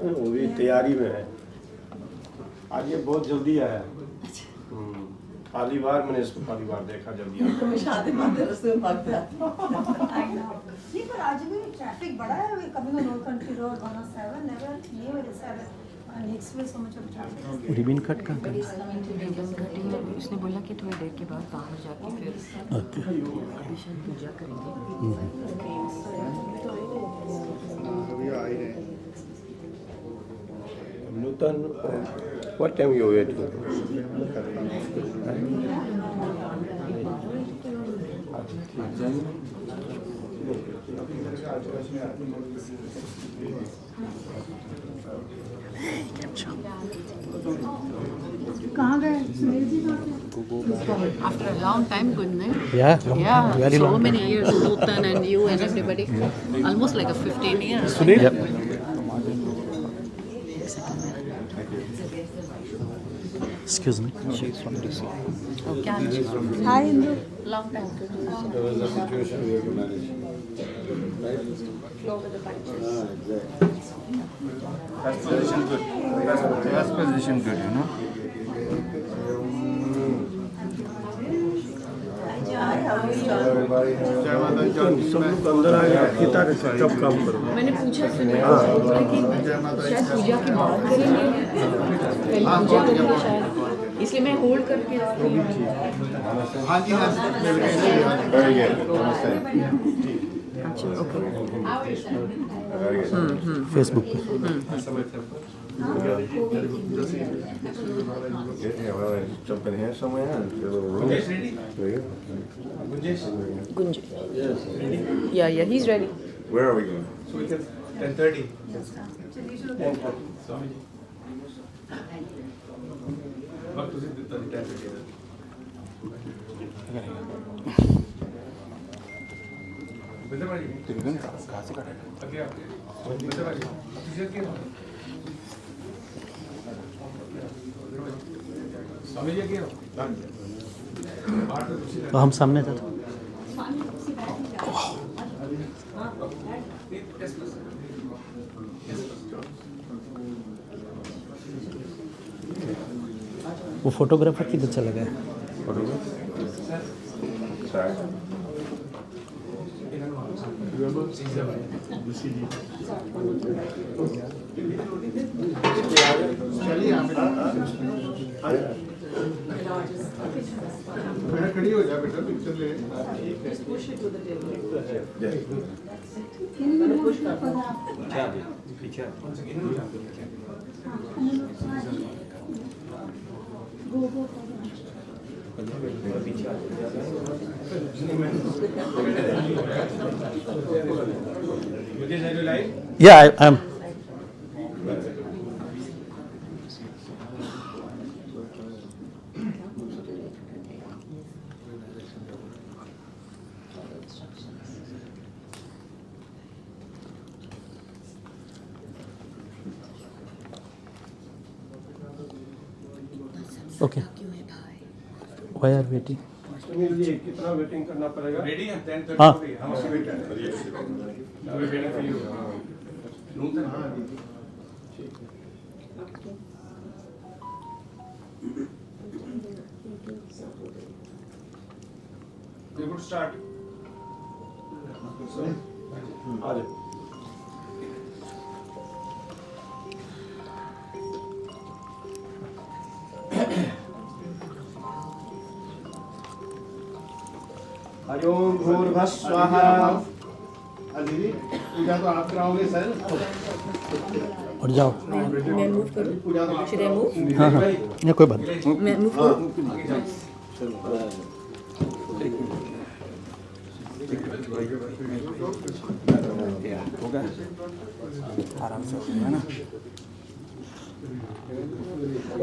वो भी तैयारी में है। आज ये बहुत जल्दी आया। पहली बार मैंने इसको पहली बार देखा जल्दी आया। तो मैं शादी माते रस्ते में भागता नहीं, पर आज भी ट्रैफिक बड़ा है। Coming on old country road 107 never ये वाले 7 next way so much of traffic. Ribbon cut का उसने बोला कि थोड़ी देर के बाद बाहर जाके फिर अभिषेक पूजा करेंगे। नूतन what time you waiting? कहाँ गए Sunil ji? After a long time, good night. Yeah, very so long many years, Nutan and you and everybody, almost like a 15 years. Sunil? Yep. Excuse me. She's from DC. Oh, Canada. Hi Indu. Long time. There was a situation we have to manage. Right? Flow with the punches. First position good. First position good, you know. सब लोग अंदर आए कितना कब काम करो। मैंने पूछा सुनील कि शायद पूजा की बात करेंगे, पहले पूजा करेंगे शायद, इसलिए मैं होल्ड करके रखती हूँ। हाँ जी हाँ। अच्छा ओके। फेसबुक पे। Yeah, well, jump in here somewhere and get a little room. Gunj. Yeah, he's ready. Where are we going? So we can 10:30. तो हम सामने थे। वो फोटोग्राफर किधर चला गया? Sorry. खड़ी हो जा बेटा, पिक्चर ले। Yeah, I'm. Okay. Why are waiting? Sunil ji कितना वेटिंग करना पड़ेगा? रेडी है 10:30 हाँ। हो गई। हम वेट कर रहे हैं। Now we're waiting for you. नूतन हाँ दीदी। We would start. आ जाओ। हरिओम भूर्भुवः दीदी पूजा तो आप कराओगे सर? और जाओ। मैं मूव करूँ? Should I move? हाँ हाँ, ये कोई बात नहीं। मैं मूव करूँ? आराम से है ना।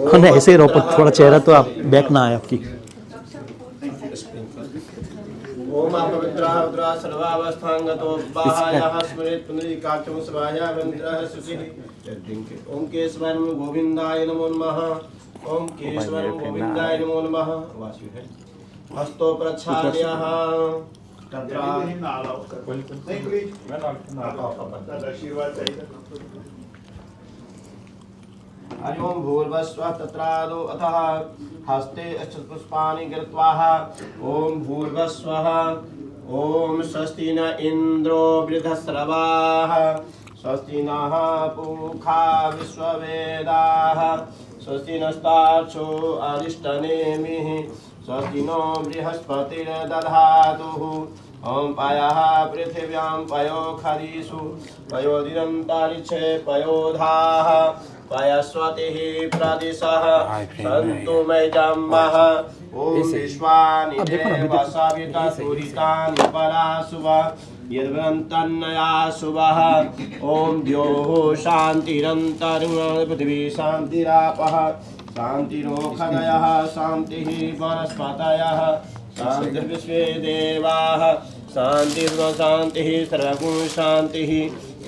हाँ नहीं, ऐसे ही रहो, थोड़ा चेहरा तो आप बैक ना आए आपकी। ओम अपवित्रः रुद्रः सर्वावस्थांगतो बाह्यः स्मरेत् पुनरीकाक्षं स्वाया मंत्रः सुचिः ओम केशवाय नमो गोविंदाय नमो नमः ओम केशवाय नमो गोविंदाय नमो नमः वासु है हस्तो प्रक्षाल्यः तत्र आशीर्वाद चाहिए। हरि ओम भूर्भुवस्सुवः तत्रादो अथः हस्ते अक्षतपुष्पाणि कृत्वा ओम भूर्भुवस्सुवः ओम स्वस्ति न इन्द्रो वृद्धश्रवाः स्वस्ति नः पूषा विश्ववेदाः स्वस्ति नस्तार्क्ष्यो अरिष्टनेमिः स्वस्ति नो बृहस्पतिर्दधातुः ओम पयः पृथिव्यां पयो खरीषु पयोदिनन्तारिक्षे पयोधाः पयस्वतिः प्रदिशः सन्तु मयजम्मः ओम विश्वानि देव सविता सुरितानि पराशुवः यद्वन्तन्नया शुभः ओम द्योः शान्तिरन्तरिक्षं पृथिवी शान्तिरापः शान्तिरोषधयः शान्तिः वनस्पतयः शान्तिर्विश्वे देवाः शान्तिर्ब्रह्म शान्तिः सर्वगुण शान्तिः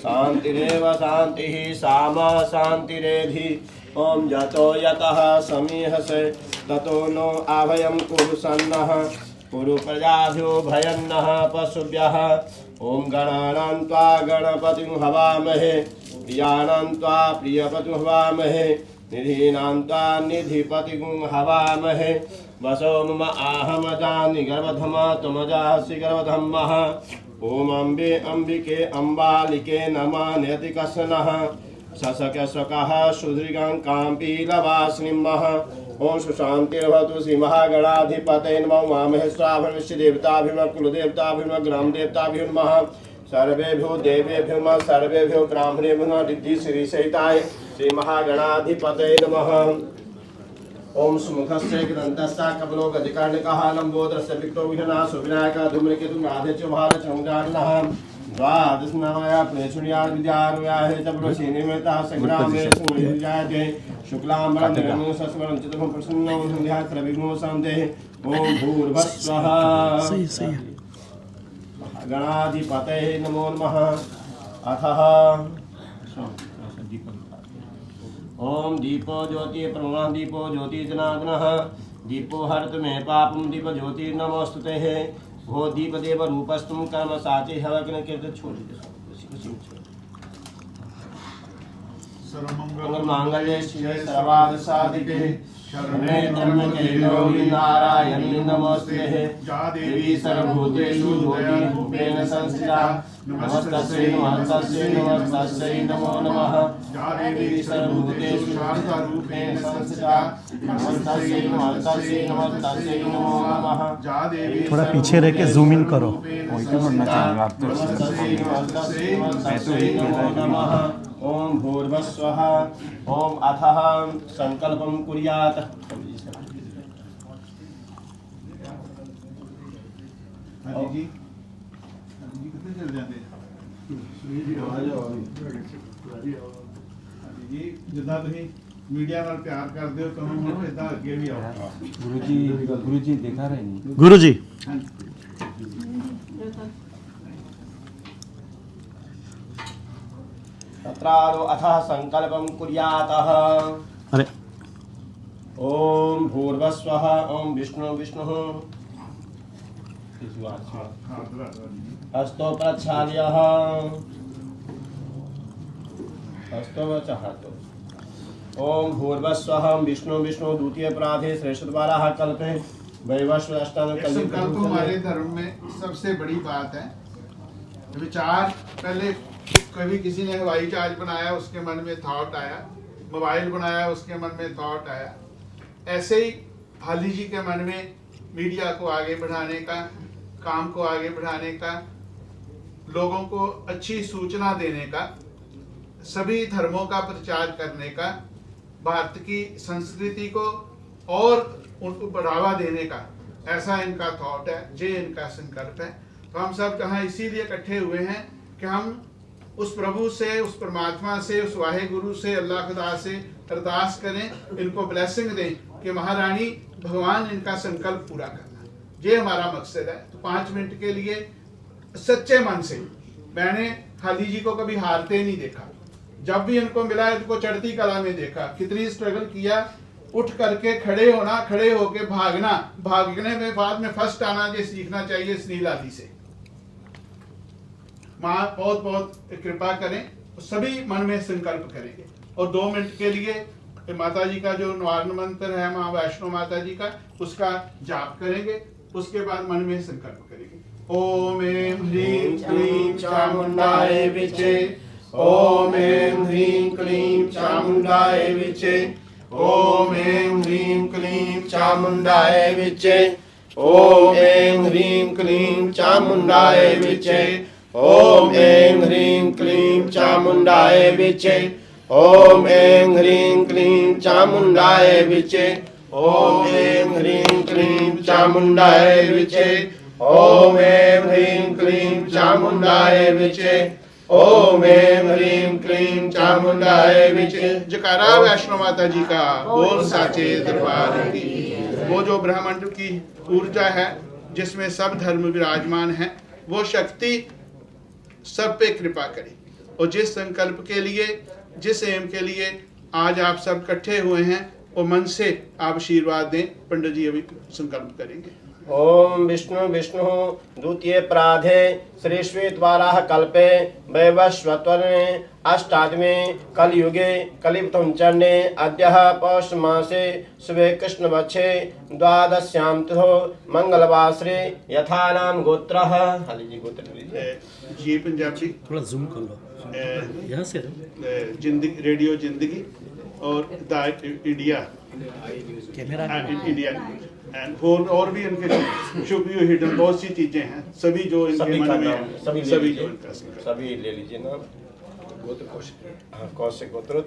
शान्तिरेव शान्तिः सामा शान्तिरेधि ओम यतो यतः समीहसे ततो नो अभयं कुरु सन्नः कुरु प्रजाभ्यो भयन्नः पशुभ्यः ओम गणानां त्वा गणपतिं हवामहे प्रियाणां त्वा प्रियपतिं हवामहे निधीनां त्वा निधिपतिं हवामहे वसो मम आहमजानि गर्भधमा त्वमजासि गर्भधम्मः ओम अम्बे अम्बिके अम्बालिके नमः नेतिकस्नः सशकशकः सुदृगं काम्पीलवासिनिमः ओम सुशांतिर्भवतु श्री महागणाधिपतये नमः उमामहे स्वाभविष्य देवताभिर्नमः कुलदेवताभिर्नमः ग्रामदेवताभिर् नमः सर्वेभ्यो देवेभ्यो नमः सर्वेभ्यो ब्राह्मणेभ्यो नमः रिद्धि श्री सहिताय श्री महागणाधिपतये नमः ओम सुमुखस्य ग्रंथस्य कपलो गजकर्णकः लंबोदरस्य विक्टो विघ्नासो विनायकः धूम्रकेतुः राधेच्यो भारचन्द्रार्णः द्वादशनामया प्रेषुण्यान् विद्यारुयाहे चप्रोशीनिमेतः संग्रामे सुमयुजाते शुक्लाम्बरं निरमो सस्वरं चित्रं प्रसन्नं संध्या प्रविघ्नो शान्तेः ओम भूर्भुवस्सुवः गणाधिपतये नमो नमः अथः ओम दीपो ज्योति प्रभा दीपो ज्योति जनार्दनः दीपो हरतु मे पापं दीप ज्योति नमोस्तुते भो दीप देव रूपस्तुम कर्म साचे हवग्न कीर्त छोड़ सर्वमंगल मांगल्ये शिवे सर्वार्थ साधिके शरणे त्र्यंबके गौरी नारायणी नमोस्तुते देवी सर्वभूतेषु ज्योतिरूपेण संस्थिता नमस्तस्यै नमस्तस्यै नमस्तस्यै नमो नमः देवी सर्वभूतेषु शारदारूपेण संस्थिता नमस्तस्यै नमस्तस्यै नमस्तस्यै नमो नमः थोड़ा पीछे रह के जूम इन करो नमस्तस्यै नमस्तस्यै नमस्तस्यै नमो नमः ओम भूर्भुवस्सुवः ओम अथः संकल्पं कुर्यात् जी कितने चल जाते जी जिदा तुम मीडिया नाल प्यार करते हो तुम हम इदा अगे भी आओ गुरुजी दिखा रहे नहीं गुरुजी तत्रादो अथः संकल्पं कुर्यातः अरे ओम भूर्भुवस्सुवः ओम विष्णु विष्णुः हस्तो प्रक्षाल्यः हस्तो वचहतो ओम भूर्भुवस्सुवः विष्णु विष्णु द्वितीय प्राधे श्रेष्ठद्वारा कल्पे वैवस्व अष्टांग संकल्प हमारे धर्म में सबसे बड़ी बात है। विचार पहले कभी किसी ने हवाई जहाज बनाया उसके मन में थॉट आया, मोबाइल बनाया उसके मन में थॉट आया, ऐसे ही हाली जी के मन में मीडिया को आगे बढ़ाने का, काम को आगे बढ़ाने का, लोगों को अच्छी सूचना देने का, सभी धर्मों का प्रचार करने का, भारत की संस्कृति को और उनको बढ़ावा देने का, ऐसा इनका थॉट है, ये इनका संकल्प है। तो हम सब यहाँ इसीलिए इकट्ठे हुए हैं कि हम उस प्रभु से, उस परमात्मा से, उस वाहे गुरु से, अल्लाह खुदा से अरदास करें, इनको ब्लेसिंग दें कि महारानी भगवान इनका संकल्प पूरा करना, ये हमारा मकसद है। तो 5 मिनट के लिए सच्चे मन से, मैंने हाली जी को कभी हारते नहीं देखा, जब भी इनको मिला इनको चढ़ती कला में देखा, कितनी स्ट्रगल किया, उठ करके खड़े होना, खड़े होके भागना, भागने में बाद में फर्स्ट आना, ये सीखना चाहिए सुनील आदि से। माँ बहुत बहुत कृपा करें, सभी मन में संकल्प करेंगे और 2 मिनट के लिए माता जी का जो निवारण मंत्र है माँ वैष्णो माता जी का, उसका जाप करेंगे। उसके बाद मन में संकल्प करेंगे, ओम ऐं ह्रीं क्लीं चामुंडाय विचे, ओम ऐं ह्रीं क्लीं चामुंडाय विचे, ओम ऐं ह्रीं क्लीं चामुंडाय विचे, ओम ऐं ह्रीं क्लीं चामुंडाय विचे, ओम ऐं ह्रीं क्लीं चामुंडाय विचे, ओम ऐं ह्रीं क्लीं चामुंडाय विचे, ओम ऐं ह्रीं क्लीं चामुंडाय विचे, ओम ऐं ह्रीं क्लीं चामुंडाय विचे, ओम ऐं ह्रीं क्लीं चामुंडाय विचे। जयकारा वैष्णो माता जी का, बोल साचे दरबार की। वो जो ब्रह्मांड की ऊर्जा है जिसमें सब धर्म विराजमान है, वो शक्ति सब पे कृपा करे। और जिस संकल्प के लिए, जिस एम के लिए आज आप सब इकट्ठे हुए हैं, वो मन से आप आशीर्वाद दें। पंडित जी अभी संकल्प करेंगे। ओम विष्णु विष्णु द्वितीय प्राधे श्री श्वेतवाराह कल्पे वैवस्वतरणे अष्टादमे कलयुगे कलिप्रथम चरणे अद्यः पौष मासे शुभे कृष्णपक्षे द्वादश्यां तिथौ मंगलवासरे यथानाम गोत्रः। जी गोत्र लीजिए जी। पंजाबी थोड़ा जूम कर लो यहाँ से। जिंदगी, रेडियो जिंदगी और the India camera India and और भी इनके शुभ हिडन बहुत सी चीजें हैं। सभी जो इनके मन में है, सभी जो इनका सभी ले लीजिए ना। कौशिक गोत्र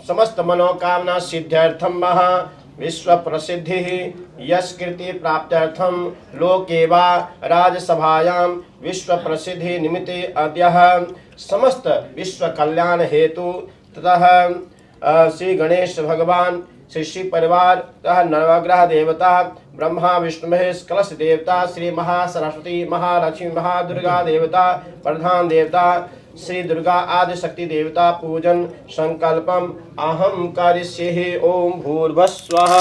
समस्त मनोकामना सिद्ध्यर्थम महा विश्व प्रसिद्धि यश कीर्ति प्राप्त्यर्थम लोके वा राजसभायां विश्व प्रसिद्धि निमित्ते अद्यः समस्त विश्व कल्याण हेतु ततः श्री गणेश भगवान श्री शिव परिवार तथा नवग्रह देवता ब्रह्मा विष्णु महेश कलश देवता श्री महासरस्वती महालक्ष्मी महादुर्गा देवता प्रधान देवता श्री दुर्गा आदि शक्ति देवता पूजन संकल्पम अहम करिष्ये। ओम भूर्भुवस्वः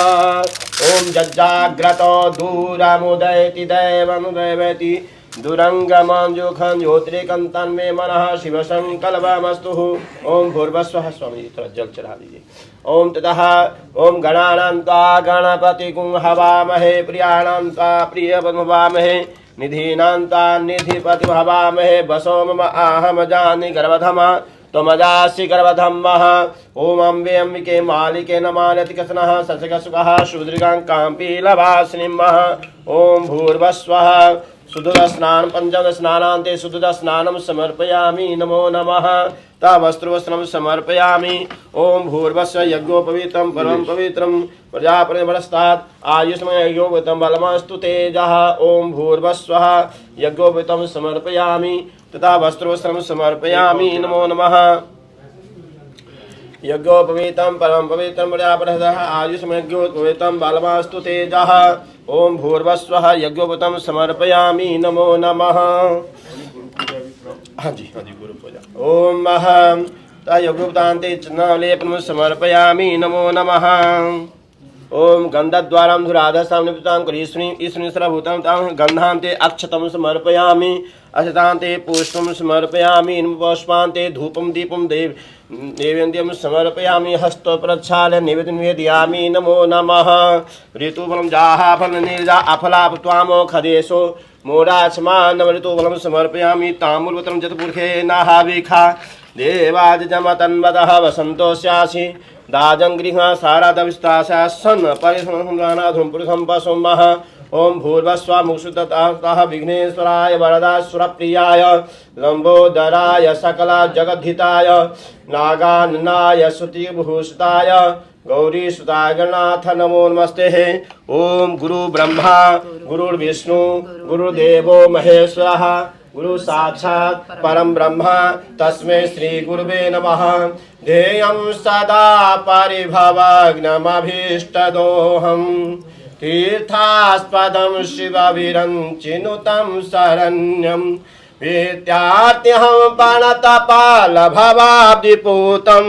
ओम जज्जाग्रतो दूरमुदयति दैवमुदयति दुरंगमंजुखं ज्योतिरेकं तन्मे मनः शिव संकल्पमस्तु। ओम भूर्भुवस्वः। स्वामी जी थोड़ा जल चढ़ा दीजिए। ओम ततः ओम गणानां त्वा गणपतिगुं हवामहे प्रियाणां त्वा प्रियपद्मवामहे निधीनां त्वा निधिपतिभवामहे वसो मम आहम जानि गर्भधमा त्वमजासि गर्भधम्मः। ओम अम्बे अम्बिके मालिके नमालति कसनः सचकसुखः शुद्रिकां काम्पीलवासिनीमः। ओम भूर्भुवस्वः सुदुदस्नानं पंचमस्नानान्ते सुदुदस्नानं समर्पयामि नमो नमः। वस्त्रवस्त्रं समर्पयामि। ओम भूर्भुवस्व यज्ञोपवीतं परमं पवित्रं प्रजापतिर्बलस्तात् आयुष्मय यज्ञोपवीतं बलमस्तु तेजः। ओम भूर्भुवस्वः यज्ञोपवीतं समर्पयामि तथा वस्त्रवस्त्रं समर्पयामि नमो नमः। यज्ञोपवीतं परमं पवित्रं प्रजापतिर्बलस्तात् आयुष्मय यज्ञोपवीतं बलमस्तु तेजः। ओम भूर्भुवस्वः यज्ञोपवीतं समर्पयामि नमो नमः। हाँ जी गुरु पूजा। ओम अहम यज्ञोपवीतान्ते चंदनलेपनं समर्पयामि नमो नमः। ओम गंधद्वारं धुराधसां निपुतां करीश्वरीं ईश्वरीं सर्वभूतं तां गन्धान्ते अक्षतं समर्पयामि अक्षतान्ते पुष्पं समर्पयामि पुष्पान्ते धूपं दीपं नैवेद्यं समर्पयामि हस्तप्रक्षाल्य नैवेद्यं निवेदयामि नमो नमः। ऋतुफलं जाहाफलं निर्जा अफलाप त्वामोखदेशो मोराचमान ऋतुफलं समर्पयामि ताम्बूलपत्रं जतपुरुषे नाहाविखा देवाजमतन्वतः वसन्तोस्यासि दाजं गृह सारादविस्ताशा सन् परिसंनाधुं पुरुषं पशुमः। ओम भूर्भुवस्वः मुक्षुततः विघ्नेश्वराय वरदासुरप्रियाय लंबोदराय सकल जगद्धिताय नागाननाय श्रुतिभूषिताय गौरीसुताय गणनाथ नमो नमस्ते। ओम गुरु ब्रह्मा गुरुर्विष्णु गुरुदेवो महेश्वरः गुरु साक्षात् परम ब्रह्म तस्मै श्री गुरुवे नमः। ध्येयं सदा परिभवग्नमभीष्टदोहं तीर्थास्पदं शिवविरञ्चिनुतं शरण्यं विद्यार्थ्यहं प्रणतपालभवाब्धिपूतं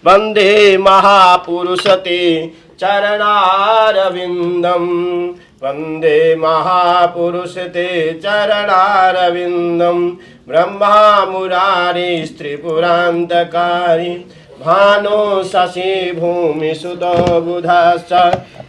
वन्दे महापुरुषते चरणारविन्दम् वन्दे महापुरुषते चरणारविन्दं ब्रह्मा मुरारी स्त्रिपुरान्तकारी भानु शशि भूमि सुतो बुधश्च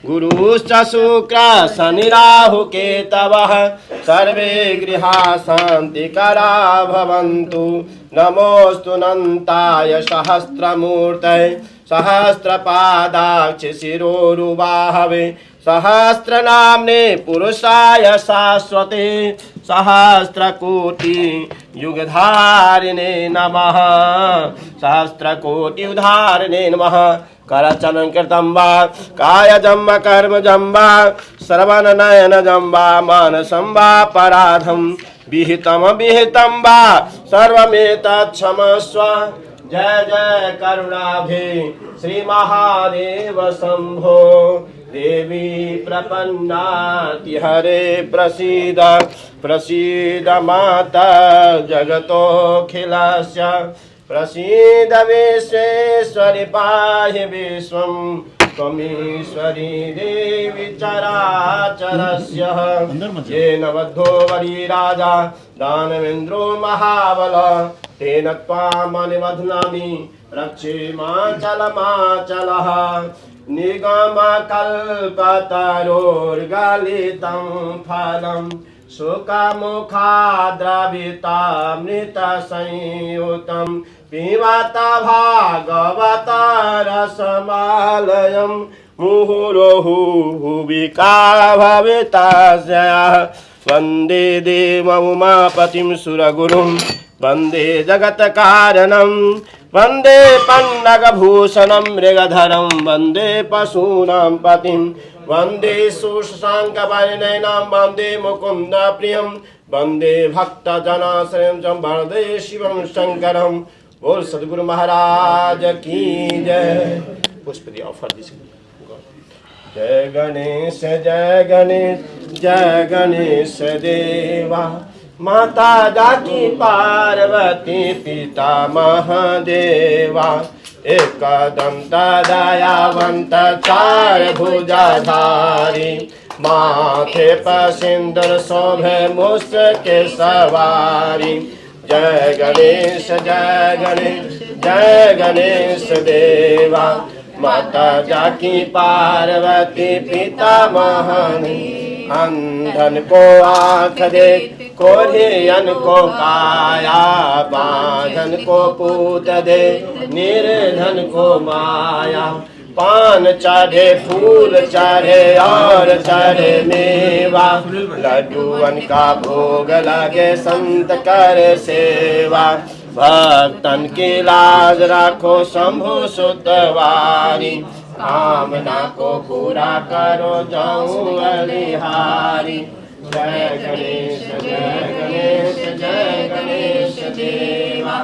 गुरुश्च शुक्र शनि राहु केतवः सर्वे गृहा शान्तिकरा भवन्तु। नमोऽस्तु अनन्ताय सहस्रमूर्तये सहस्रपादाक्ष शिरोरुबाहवे सहस्रनाम्ने पुरुषाय शाश्वते सहस्रकोटि युगधारिणे नमः। सहस्रकोटि उधारिणे नमः। करचलन कृतं वा कायजं वा कर्मजं वा श्रवणनयनजं वा मानसं वा पराधं विहितं वा सर्वमेतत् क्षमस्व। जय जय करुणाभे श्री महादेव शंभो। देवी प्रपन्नाति हरे प्रसीद प्रसीद माता जगतोऽखिलस्य प्रसीद विश्वेश्वरि पाहि विश्वं त्वमीश्वरी देवी चराचरस्य। येन बद्धो वरीराजा दानवेन्द्रो महाबल तेन त्वामनिबध्नामि रक्षेमाचलमाचलः। निगमकल्पतरोर्गलितं फलं सुखमुखाद्रवितामृतसंयुतं पिबत भागवत रसमालयं मुहुर्मुहुः भुविका भवितास्यः। वन्दे देवमुमापतिं सुरगुरुं वन्दे जगत्कारणं वन्दे पन्नगभूषणं मृगधरं वन्दे पशूनां पतिं वन्दे सुशाङ्कवर्णनयनं वन्दे मुकुन्दप्रियं वन्दे भक्तजनाश्रयं च वन्दे शिवं शङ्करं। बोल सद्गुरु महाराज की जय। पुष्प दी ऑफर दिस। जय गणेश जय गणेश जय गणेश देवा। माता जाकी पार्वती पिता महादेवा। एकदंत दयावंत चार भुजाधारी माथे पर सिंदूर शोभे मुस्के सवारी। जय गणेश जय गणेश देवा। माता जाकी पार्वती पिता महादेवा। अंधन को आँख दे कोढ़ियन को काया बांधन को पूत दे निर्धन को माया। पान चढ़े फूल चढ़े और चढ़े मेवा लड्डूअन का भोग लगे संत कर सेवा। भक्तन की लाज रखो शंभु सुतवारी कामना को पूरा करो जाऊं बलिहारी। जय गणेश जय गणेश देवा।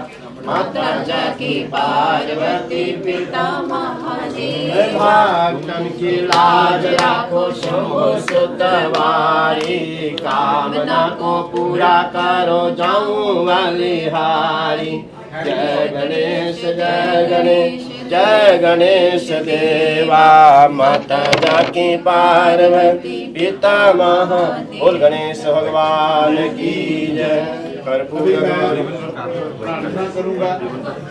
माता जाकी पार्वती पिता महादेव। भक्तन की लाज रखो शंभु सुतवारी कामना को पूरा करो जाऊं बलिहारी। जय गणेश जय गणेश देवा। माता जाकी पार्वती पिता महादेव। बोल गणेश भगवान की जय। प्रार्थना करूंगा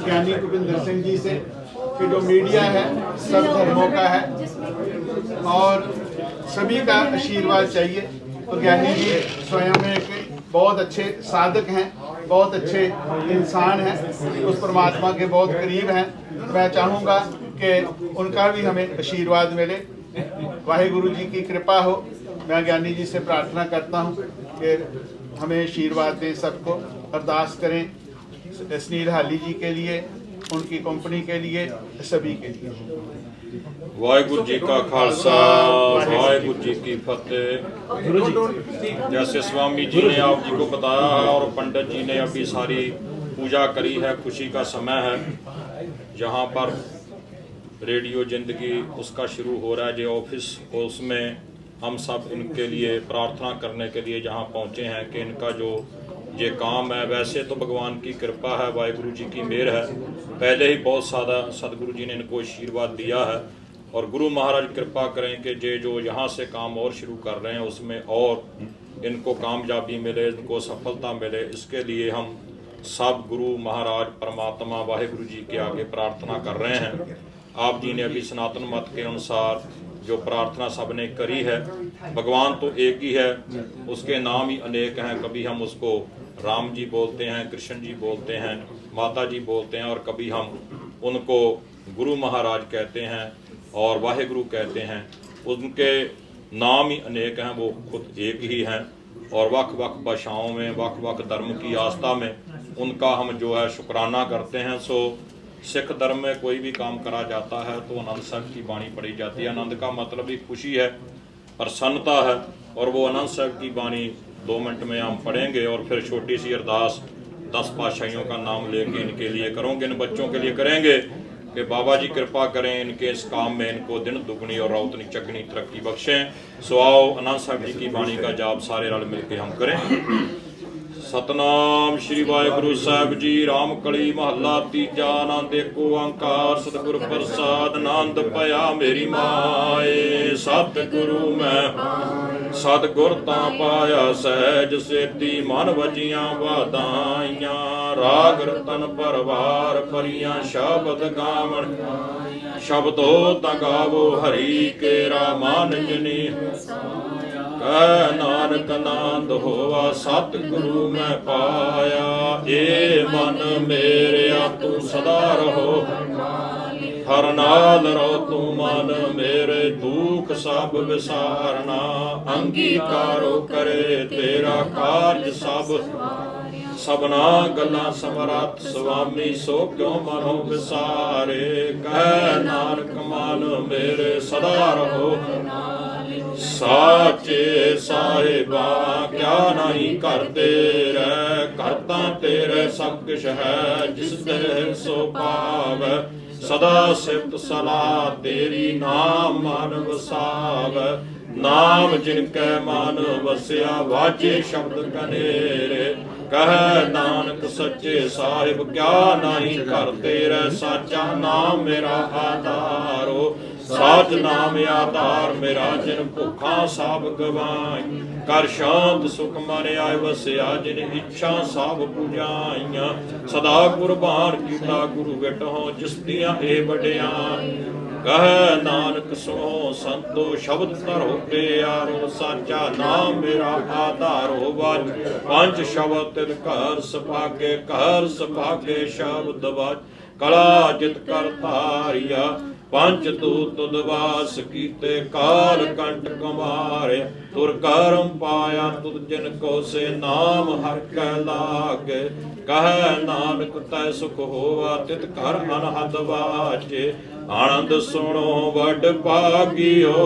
ज्ञानी कुपिंदर सिंह जी से कि जो मीडिया है सब धर्मों का है और सभी का आशीर्वाद चाहिए। तो ज्ञानी जी स्वयं एक बहुत अच्छे साधक हैं, बहुत अच्छे इंसान हैं, उस परमात्मा के बहुत करीब हैं। मैं चाहूँगा कि उनका भी हमें आशीर्वाद मिले, वाहिगुरु जी की कृपा हो। मैं ज्ञानी जी से प्रार्थना करता हूँ कि हमें आशीर्वाद दें, सबको अरदास करें सुनील हाली जी के लिए, उनकी कंपनी के लिए, सभी के लिए। वाहिगुरु जी का खालसा वाहिगुरु जी की फतेह। जैसे स्वामी जी ने आप जी को बताया है और पंडित जी ने अभी सारी पूजा करी है, खुशी का समय है। जहाँ पर रेडियो जिंदगी उसका शुरू हो रहा है जो ऑफिस, उसमें हम सब इनके लिए प्रार्थना करने के लिए जहाँ पहुँचे हैं कि इनका जो ये काम है, वैसे तो भगवान की कृपा है, वाहिगुरु जी की मेहर है। पहले ही बहुत सारा सदगुरु जी ने इनको आशीर्वाद दिया है और गुरु महाराज कृपा करें कि जे जो यहाँ से काम और शुरू कर रहे हैं उसमें और इनको कामयाबी मिले, इनको सफलता मिले। इसके लिए हम सब गुरु महाराज परमात्मा वाहिगुरु जी के आगे प्रार्थना कर रहे हैं। आप जी ने अभी सनातन मत के अनुसार जो प्रार्थना सबने करी है, भगवान तो एक ही है, उसके नाम ही अनेक हैं। कभी हम उसको राम जी बोलते हैं, कृष्ण जी बोलते हैं, माता जी बोलते हैं, और कभी हम उनको गुरु महाराज कहते हैं और वाहिगुरु कहते हैं। उनके नाम ही अनेक हैं, वो खुद एक ही हैं, और वक् वक् भाषाओं में, वक् वक् धर्म की आस्था में उनका हम जो है शुक्राना करते हैं। सो सिख धर्म में कोई भी काम करा जाता है तो आनंद साहब की बाणी पढ़ी जाती है। आनंद का मतलब ही खुशी है, प्रसन्नता है, और वो आनंद साहब की बाणी 2 मिनट में हम पढ़ेंगे और फिर छोटी सी अरदास 10 पातशाहियों का नाम लेके इनके लिए करोगे, इन बच्चों के लिए करेंगे कि बाबा जी कृपा करें इनके इस काम में, इनको दिन दुगनी और राउतनी चगनी तरक्की बख्शें। सो आओ आनंद साहब जी की बाणी का जाप सारे रल मिल के हम करें। सतनाम श्री वाहिगुरु साहिब जी। राम कली महला तीजा। आनंद एको ओंकार सतगुर प्रसाद। आनंद पया मेरी माए सतगुरु मैं सतगुर तां पाया सहज सेती। मन वजियां वाधाइयां राग रतन परवार परियां। शब्द गावण शब्दो ता गावो हरि केरा मान जनी। कह नानक आनंद होवा सतगुरु मैं पाया। ए मन मेरे तू सदा रहो हर नाल रहो तू मन मेरे। दुख सब विसारना अंगीकारो करे तेरा कार्य सब। सबना गल्लां समरथ स्वामी सो क्यों मनो विसारे। कह नानक मन मेरे सदा रहो साचे साहिबा। क्या नहीं करते रह करता तेरे सब कुछ है। जिस देह सो पाव सदा सिफत सलाह तेरी। नाम मन वसाव नाम जिनके मन वसिया। वाजे शब्द कनेरे कह नानक सच्चे साहिब। क्या नहीं करते रह साचा नाम मेरा आधारो। साच नाम आधार मेरा जिन भुखा सब गवाई। कर शांत सुख मन आए वसिया जिन इच्छा सब पुजाइया। सदा कुर्बान कीता गुरु विटहो जिस दियां ए वड्याई। कह नानक सुनो संतो शब्द धरो प्यारो। साचा नाम मेरा आधारो। वाज 5 शब्द तिन घर सभागे घर सभागे शब्द वाज। कला जित कर तारिया 5 दूत तुदवास कीते। काल कंठ कुमारे तुर करम पाया तुद जिन को से। नाम हर कै लागे कह नानक तै सुख होवा। तित कर अनहद वाचे आनंद सुनो वड भागियो।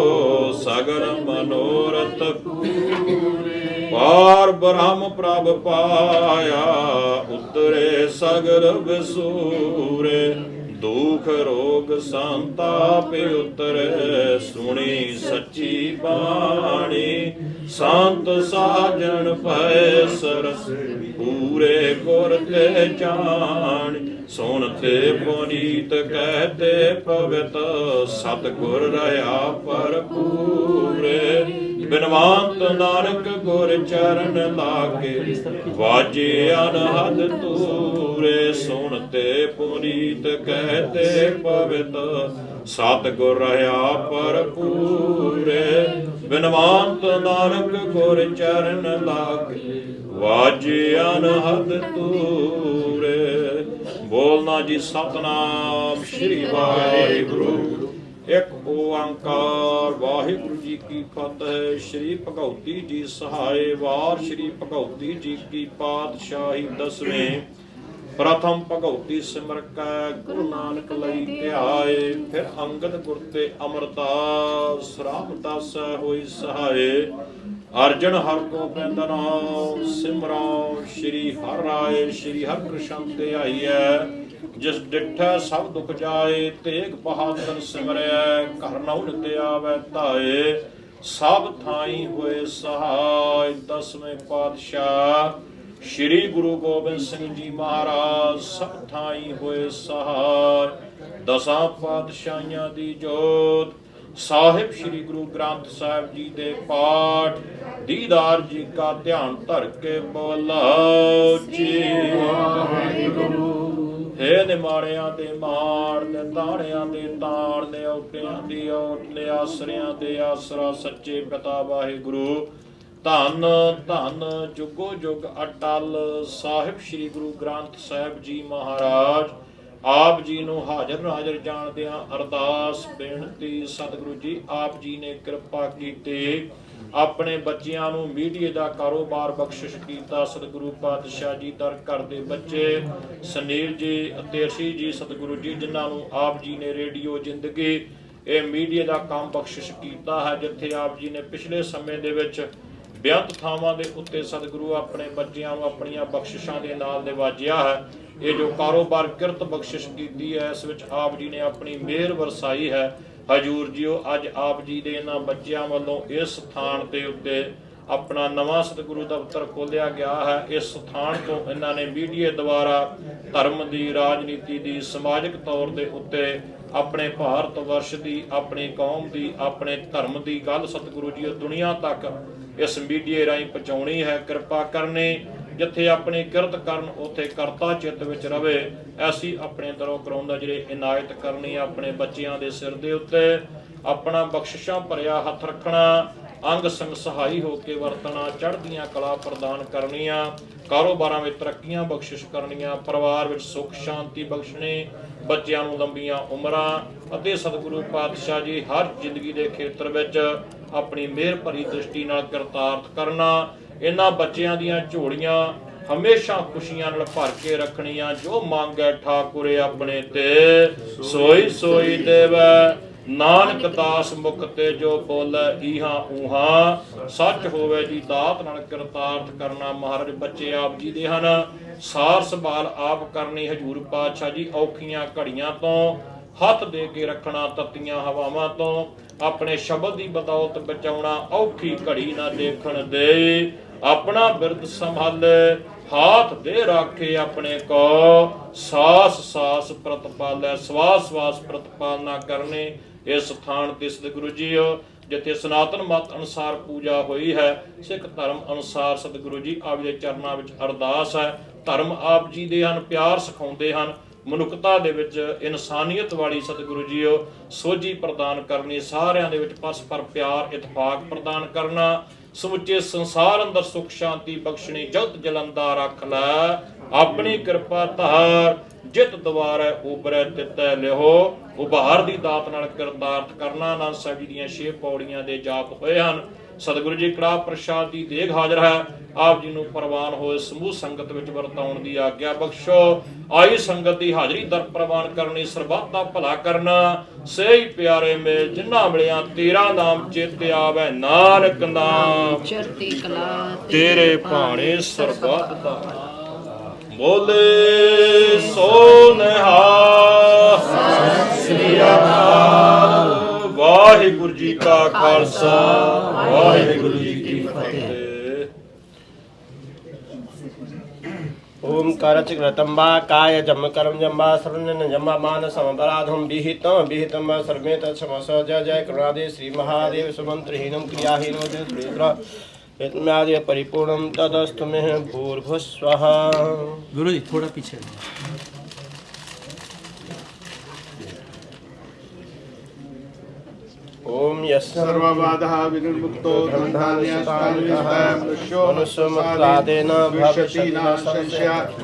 सगर मनोरथ पार ब्रह्म प्रभ पाया। उतरे सगर विसूरे दुख रोग संताप उतरे। सुनी सच्ची बाणी संत साजन भय सरस। पूरे गुर ते जान सुनते पुनीत कहते पवित। सतगुर रहा पर पूरे बिनवंत नानक गुर चरण लागे। वाजे अनहद तूरे सुनते पुनीत कहते पवित। सतगुर रहा पर पूरे बिनवंत नानक गुर चरण लागे। वाजे अनहद तूरे। बोलना जी सतनाम श्री वाहिगुरु। एक ओंकार वाहिगुरु जी की फतेह। श्री भगवती जी सहाय। वार श्री भगवती जी की पातशाही 10वें। प्रथम भगवती सिमर कै गुरु नानक लई ध्याए। फिर अंगद गुर ते अमरदास रामदास होई सहाय। अर्जन हर गोबिंद नाम सिमराओ। श्री हर राय श्री हर कृष्ण ते आईए। जिस डिठै सब दुख जाए तेग बहादुर सिमरै। घर नौन ते आवे ताए सब थाई होए सहाय। 10वें पातशाह श्री गुरु गोबिंद सिंह जी महाराज सब थाई होए सहाय। 10 पातशाहियां दी जोत ਸਾਹਿਬ ਸ੍ਰੀ ਗੁਰੂ ਗ੍ਰੰਥ ਸਾਹਿਬ ਜੀ ਦੇ ਪਾਠ ਦੀਦਾਰ ਜੀ ਕਾ ਧਿਆਨ ਧਰ ਕੇ ਬੋਲੋ ਜੀ ਹੈ ਨਿਮਾਣਿਆਂ ਦੇ ਮਾਣ ਨੇ ਤਾਣਿਆਂ ਦੇ ਤਾਣ ਨੇ ਔਟਿਆਂ ਦੀ ਔਟ ਨੇ ਆਸਰਿਆਂ ਦੇ ਆਸਰਾ ਸੱਚੇ ਪਿਤਾ ਵਾਹਿਗੁਰੂ ਧੰਨ ਧੰਨ ਜੁਗੋ ਜੁਗ ਅਟਲ ਸਾਹਿਬ ਸ੍ਰੀ ਗੁਰੂ ਗ੍ਰੰਥ ਸਾਹਿਬ ਜੀ ਮਹਾਰਾਜ ਆਪ ਜੀ ਨੂੰ ਹਾਜ਼ਰ ਨਾਜ਼ਰ ਜਾਣਦਿਆਂ ਅਰਦਾਸ ਬੇਨਤੀ ਸਤਿਗੁਰੂ ਜੀ ਆਪ ਜੀ ਨੇ ਕਿਰਪਾ ਕੀਤੀ ਆਪਣੇ ਬੱਚਿਆਂ ਨੂੰ ਮੀਡੀਆ ਦਾ ਕਾਰੋਬਾਰ ਬਖਸ਼ਿਸ਼ ਕੀਤਾ ਸਤਿਗੁਰੂ ਪਾਤਸ਼ਾਹ ਜੀ ਦਰ ਘਰ ਦੇ ਬੱਚੇ ਸੁਨੀਲ ਜੀ ਅਤੇ ਅਰਸ਼ੀ ਜੀ ਸਤਿਗੁਰੂ ਜੀ ਜਿਨ੍ਹਾਂ ਨੂੰ ਆਪ ਜੀ ਨੇ ਰੇਡੀਓ ਜ਼ਿੰਦਗੀ ਇਹ ਮੀਡੀਆ ਦਾ ਕੰਮ ਬਖਸ਼ਿਸ਼ ਕੀਤਾ ਹੈ ਜਿੱਥੇ ਆਪ ਜੀ ਨੇ ਪਿਛਲੇ ਸਮੇਂ ਦੇ ਵਿੱਚ ਬੇਅੰਤ ਥਾਵਾਂ ਦੇ ਉੱਤੇ ਸਤਿਗੁਰੂ ਆਪਣੇ ਬੱਚਿਆਂ ਨੂੰ ਆਪਣੀਆਂ ਬਖਸ਼ਿਸ਼ਾਂ ਦੇ ਨਾਲ ਨਿਵਾਜਿਆ ਹੈ ਇਹ ਜੋ ਕਾਰੋਬਾਰ ਕਿਰਤ ਬਖਸ਼ਿਸ਼ ਕੀਤੀ ਹੈ ਇਸ ਵਿੱਚ ਆਪ ਜੀ ਨੇ ਆਪਣੀ ਮਿਹਰ ਵਰਸਾਈ ਹੈ ਹਜੂਰ ਜੀਓ ਅੱਜ ਆਪ ਜੀ ਦੇ ਇਹਨਾਂ ਬੱਚਿਆਂ ਵੱਲੋਂ ਇਸ ਸਥਾਨ ਦੇ ਉੱਤੇ ਆਪਣਾ ਨਵਾਂ ਸਤਿਗੁਰੂ ਦਫ਼ਤਰ ਖੋਲ੍ਹਿਆ ਗਿਆ ਹੈ ਇਸ ਸਥਾਨ ਤੋਂ ਇਹਨਾਂ ਨੇ ਮੀਡੀਆ ਦੁਆਰਾ ਧਰਮ ਦੀ ਰਾਜਨੀਤੀ ਦੀ ਸਮਾਜਿਕ ਤੌਰ ਦੇ ਉੱਤੇ ਆਪਣੇ ਭਾਰਤ ਵਰਸ਼ ਦੀ ਆਪਣੀ ਕੌਮ ਦੀ ਆਪਣੇ ਧਰਮ ਦੀ ਗੱਲ ਸਤਿਗੁਰੂ ਜੀ ਦੁਨੀਆ ਤੱਕ ਇਸ ਮੀਡੀਆ ਰਾਹੀਂ ਪਹੁੰਚਾਉਣੀ ਹੈ ਕਿਰਪਾ ਕਰਨੀ ਜਿੱਥੇ ਆਪਣੀ ਕਿਰਤ ਕਰਨ ਉੱਥੇ ਕਰਤਾ ਚਿੱਤ ਵਿੱਚ ਰਵੇ ਐਸੀ ਆਪਣੇ ਦਰੋਂ ਕਰਾਉਂਦਾ ਜਿਹੜੇ ਇਨਾਇਤ ਕਰਨੀ ਆਪਣੇ ਬੱਚਿਆਂ ਦੇ ਸਿਰ ਦੇ ਉੱਤੇ ਆਪਣਾ ਬਖਸ਼ਿਸ਼ਾਂ ਭਰਿਆ ਹੱਥ ਰੱਖਣਾ ਅੰਗ ਸੰਗ ਸਹਾਈ ਹੋ ਕੇ ਵਰਤਣਾ ਚੜ੍ਹਦੀਆਂ ਕਲਾ ਪ੍ਰਦਾਨ ਕਰਨੀਆਂ ਕਾਰੋਬਾਰਾਂ ਵਿੱਚ ਤਰੱਕੀਆਂ ਬਖਸ਼ਿਸ਼ ਕਰਨੀਆਂ ਪਰਿਵਾਰ ਵਿੱਚ ਸੁੱਖ ਸ਼ਾਂਤੀ ਬਖਸ਼ਣੀ ਬੱਚਿਆਂ ਨੂੰ ਲੰਬੀਆਂ ਉਮਰਾਂ ਅਤੇ ਸਤਿਗੁਰੂ ਪਾਤਸ਼ਾਹ ਜੀ ਹਰ ਜ਼ਿੰਦਗੀ ਦੇ ਖੇਤਰ ਵਿੱਚ ਆਪਣੀ ਮਿਹਰ ਭਰੀ ਦ੍ਰਿਸ਼ਟੀ ਨਾਲ ਕਰਤਾਰਥ ਕਰਨਾ ਇਹਨਾਂ ਬੱਚਿਆਂ ਦੀਆਂ ਝੋਲੀਆਂ ਹਮੇਸ਼ਾ ਖੁਸ਼ੀਆਂ ਨਾਲ ਭਰ ਕੇ ਰੱਖਣੀਆਂ ਜੋ ਮੰਗੈ ਠਾਕੁਰ ਆਪਣੇ ਤੇ ਸੋਈ ਸੋਈ ਦੇਵੈ ਨਾਨਕ ਦਾਸ ਮੁਖ ਤੇ ਜੋ ਬੋਲੇ ਇਹਾਂ ਉਹਾਂ ਸੱਚ ਹੋਵੇ ਜੀ ਦਾਤ ਨਾਲ ਕਰਤਾਰਥ ਕਰਨਾ ਮਹਾਰਾਜ ਬੱਚੇ ਆਪ ਜੀ ਦੇ ਹਨ ਸਾਰ ਸੰਭਾਲ ਆਪ ਕਰਨੀ ਹਜੂਰ ਪਾਤਸ਼ਾਹ ਜੀ ਔਖੀਆਂ ਘੜੀਆਂ ਤੋਂ ਹੱਥ ਦੇ ਕੇ ਰੱਖਣਾ ਤੱਤੀਆਂ ਹਵਾਵਾਂ ਤੋਂ ਆਪਣੇ ਸ਼ਬਦ ਦੀ ਬਦੌਲਤ ਬਚਾਉਣਾ ਔਖੀ ਘੜੀ ਨਾ ਦੇਖਣ ਦੇ ਆਪਣਾ ਬਿਰਦ ਸੰਭਾਲੇ ਹਾਥ ਦੇ ਰਾਖੇ ਆਪਣੇ ਕੋ ਸਾਸ ਸਾਸ ਪ੍ਰਤਪਾਲੈ ਸਵਾਸ ਸਵਾਸ ਪ੍ਰਤਪਾਲਨਾ ਕਰਨੇ ਇਸ ਸਥਾਨ ਤੇ ਸਤਿਗੁਰੂ ਜੀਓ ਜਿੱਥੇ ਸਨਾਤਨ ਮਤ ਅਨੁਸਾਰ ਪੂਜਾ ਹੋਈ ਹੈ ਸਿੱਖ ਧਰਮ ਅਨੁਸਾਰ ਸਤਿਗੁਰੂ ਜੀ ਆਪ ਦੇ ਚਰਨਾਂ ਵਿੱਚ ਅਰਦਾਸ ਹੈ ਧਰਮ ਆਪ ਜੀ ਦੇ ਹਨ ਪਿਆਰ ਸਿਖਾਉਂਦੇ ਹਨ ਮਨੁੱਖਤਾ ਦੇ ਵਿੱਚ ਇਨਸਾਨੀਅਤ ਵਾਲੀ ਸਤਿਗੁਰੂ ਜੀਓ ਸੋਝੀ ਪ੍ਰਦਾਨ ਕਰਨੀ ਸਾਰਿਆਂ ਦੇ ਵਿੱਚ ਪਰਸਪਰ ਪਿਆਰ ਇਤਫਾਕ ਪ੍ਰਦਾਨ ਕਰਨਾ ਸਮੁੱਚੇ ਸੰਸਾਰ ਅੰਦਰ ਸੁਖ ਸ਼ਾਂਤੀ ਬਖਸ਼ਣੀ ਜਗਤ ਜਲੰਦਾ ਰੱਖ ਲੈ ਆਪਣੀ ਕਿਰਪਾ ਧਾਰ ਜਿਤ ਦੁਆਰੇ ਉਬਰੇ ਤਿਤੈ ਲਿਓ ਉਭਾਰ ਦੀ ਦਾਤ ਨਾਲ ਕਰਤਾਰਥ ਕਰਨਾ ਆਨੰਦ ਸਾਹਿਬ ਜੀ ਦੀਆਂ 6 ਪੌੜੀਆਂ ਦੇ ਜਾਪ ਹੋਏ ਹਨ ਸਤਿਗੁਰੂ ਜੀ ਕੜਾ ਪ੍ਰਸ਼ਾਦ ਦੀ ਦੇਗ ਹਾਜ਼ਰ ਹੈ ਆਪ ਜੀ ਨੂੰ ਪ੍ਰਵਾਨ ਹੋਏ ਸਮੂਹ ਸੰਗਤ ਵਿੱਚ ਵਰਤਾਉਣ ਦੀ ਆਗਿਆ ਬਖਸ਼ੋ ਆਈ ਸੰਗਤ ਦੀ ਹਾਜ਼ਰੀ ਦਰ ਪ੍ਰਵਾਨ ਕਰਨੀ ਸਰਬੱਤ ਦਾ ਭਲਾ ਕਰਨਾ ਸਹੀ ਪਿਆਰੇ ਮੇਲ ਜਿਨ੍ਹਾਂ ਮਿਲਿਆ ਤੇਰਾ ਨਾਮ ਚੇਤੇ ਆਵੇ ਨਾਨਕ ਨਾਮ ਚੜ੍ਹਦੀ ਕਲਾ ਤੇਰੇ ਭਾਣੇ ਸਰਬੱਤ ਦਾ ਬੋਲੇ ਸੋ ਨਿਹਾਲ ਸਤਿ ਸ੍ਰੀ ਅਕਾਲ ਵਾਹਿਗੁਰੂ ਜੀ ਕਾ ਖਾਲਸਾ ਵਾਹਿਗੁਰੂ ਜੀ ਕੀ ਫਤਿਹ ओंकार चिक्रतंबा काय जम कर्म जम्बा सर्वजन जम्बा मान समपराधम विहितम सर्वेत समस जय जय करुणादे श्री महादेव सुमंत्रहीनम क्रियाहीनो देवद्र परिपूर्णम तदस्तु में भूर्भुवः। गुरु जी थोड़ा पीछे ओम सर्वबाधः विनिर्मुक्तो मनुष्यमुक्तादेन भविष्यति न संशयात्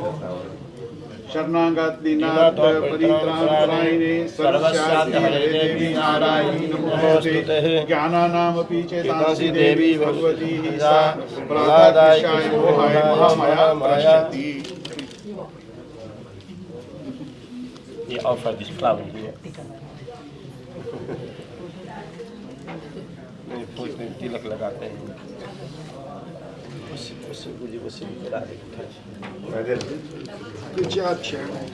शरणागत दीनाथ परित्राणपरायणे सर्वस्याद्य हरे देवी नारायणी नमोस्तुते ज्ञानानामपि चेतांसि देवी भगवती सा प्रदायिकाय मोहाय महामाया पश्यति। ये ऑफर दिस फ्लावर here तिलक लगाते हैं उसी लगा देते हैं। Good job, Chairman.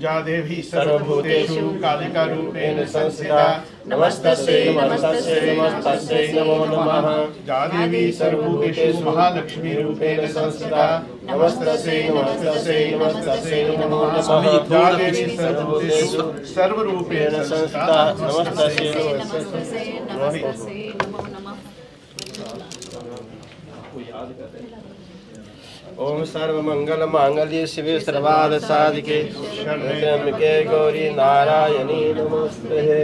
या देवी सर्वभूतेषु कालिका रूपेण संस्थिता नमस्तस्यै नमस्तस्यै नमस्तस्यै नमो नमः। या देवी सर्वभूतेषु महालक्ष्मी रूपेण संस्थिता नमस्तस्यै नमस्तस्यै नमस्तस्यै नमो नमः। या देवी सर्वभूतेषु सर्वरूपेण संस्थिता नमस्तस्यै नमस्ते नमस्ते नमो नमः। ओम सर्वमंगल मांगल्ये शिवे सर्वार्थ साधिके शरण्ये गौरी नारायणी नमोस्तुते।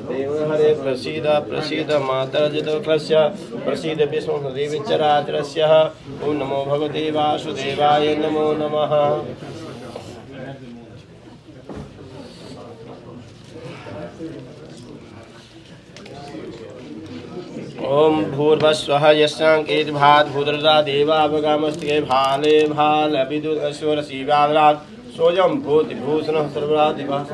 देवहरे प्रसीद प्रसीद मातर्जितोऽखिलस्य प्रसीद विष्णुदेवी चराचरस्य। ओम नमो भगवते वासुदेवाय नमो नमः। ओम भूर्भस्वः यस्यांकेत भात भूद्रदा देवावगामस्ते भाले भाल विदुत अश्वर शिवारात सोयम भूति भूषणः सर्वराधिपः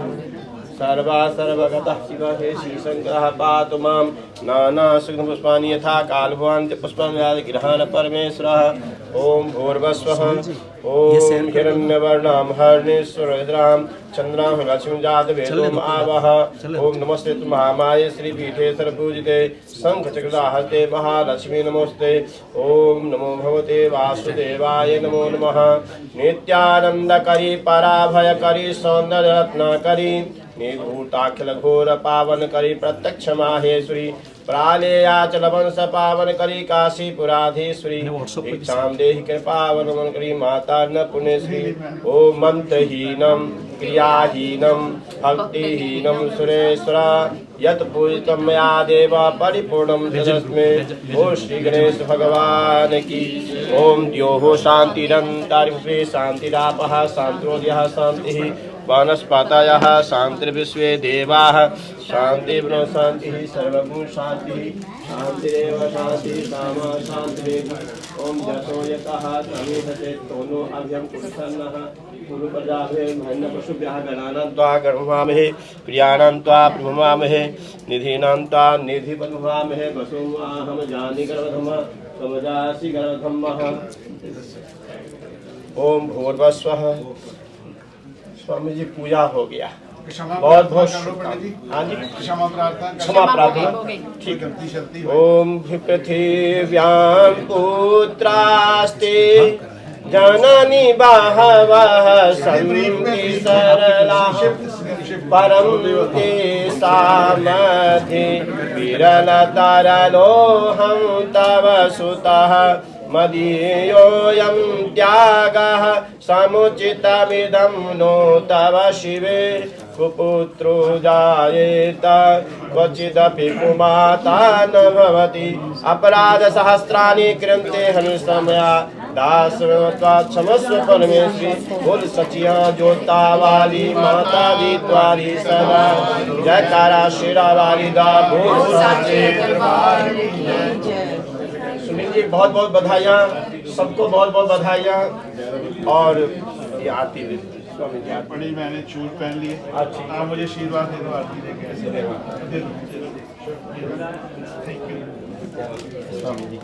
सर्वा सर्वगतः शिवः हे श्रीशङ्करः पातु मां नाना सुगन्धपुष्पाणि यथा कालभवान्ति पुष्पाणि गृहाण परमेश्वरः। ओम भूर्भस्वः ओम हिरण्यवर्णां हर्णेश्वरद्रां चन्द्रां लक्ष्मीं जातवेदोम आवह। ओम नमस्ते महामाये श्रीपीठे सर्वपूजिते शङ्खचक्रहस्ते महालक्ष्मी नमोस्ते। ओम नमो भगवते वासुदेवाय नमो नमः। नित्यानन्दकरी पराभयकरी सौन्दर्यरत्नाकरी निर्भूताखिल घोर पावन करी प्रत्यक्ष माहेश्वरी प्रालेयाचल वंश पावन करी काशीपुराधीश्वरी इच्छां देहि कृपावन मन करी माता न पुण्यश्री। ओम मंत्रहीनम क्रियाहीनम भक्तिहीनम सुरेश्वरा यत पूजितं मया देव परिपूर्णं तदस्मै। ओ श्री गणेश भगवान की। ओम द्योः शान्तिरन्तरिक्षे शान्तिरापः शान्तिरोदयः शान्तिः वनस्पतयः शान्तिर्विश्वे देवाः शान्तिर्ब्रह्म शान्तिः सर्वभूत शान्तिः शान्तिरेव शान्तिः सामा शान्तिः। ओम जसो यतः समीहते तोनो अभ्यं कुशन्नः कुरु प्रजाभ्यः मह्यं पशुभ्यः गणानां त्वा गणमामहे प्रियाणां त्वा प्रभमामहे निधीनां त्वा निधिपनुभामहे वसुमाहं जानि गर्भधमः समजासि गर्भधमः। ओम भूर्भस्वः। स्वामी जी पूजा हो गया। बहुत बहुत हाँ जी क्षमा प्रार्थना क्षमा प्रार्थना ठीक है। ओम पृथिव्यां पुत्रास्ते जननी बहवः सन्ति सरलाः परं तेषामध्ये विरलतरलोऽहं तव सुतः मदीयोऽयं त्यागः समुचितमिदं नो तव शिवे कुपुत्रो जायेत क्वचिदपि कुमाता न भवति अपराधसहस्राणि क्रियन्ते हनुसमया दासत्वा क्षमस्व परमेश्वरी। बोल सचिया जोता वाली माता दी त्वारी सदा जयकारा शेरा वाली दा बोल साचे दरबार की जय। सुनील जी बहुत बहुत बधाइयाँ सबको बहुत बहुत बधाइयाँ। और ये आरती स्वामी जी बड़ी मैंने चूर पहन ली है। आप मुझे आशीर्वाद दे दो आरती देके। स्वामी जी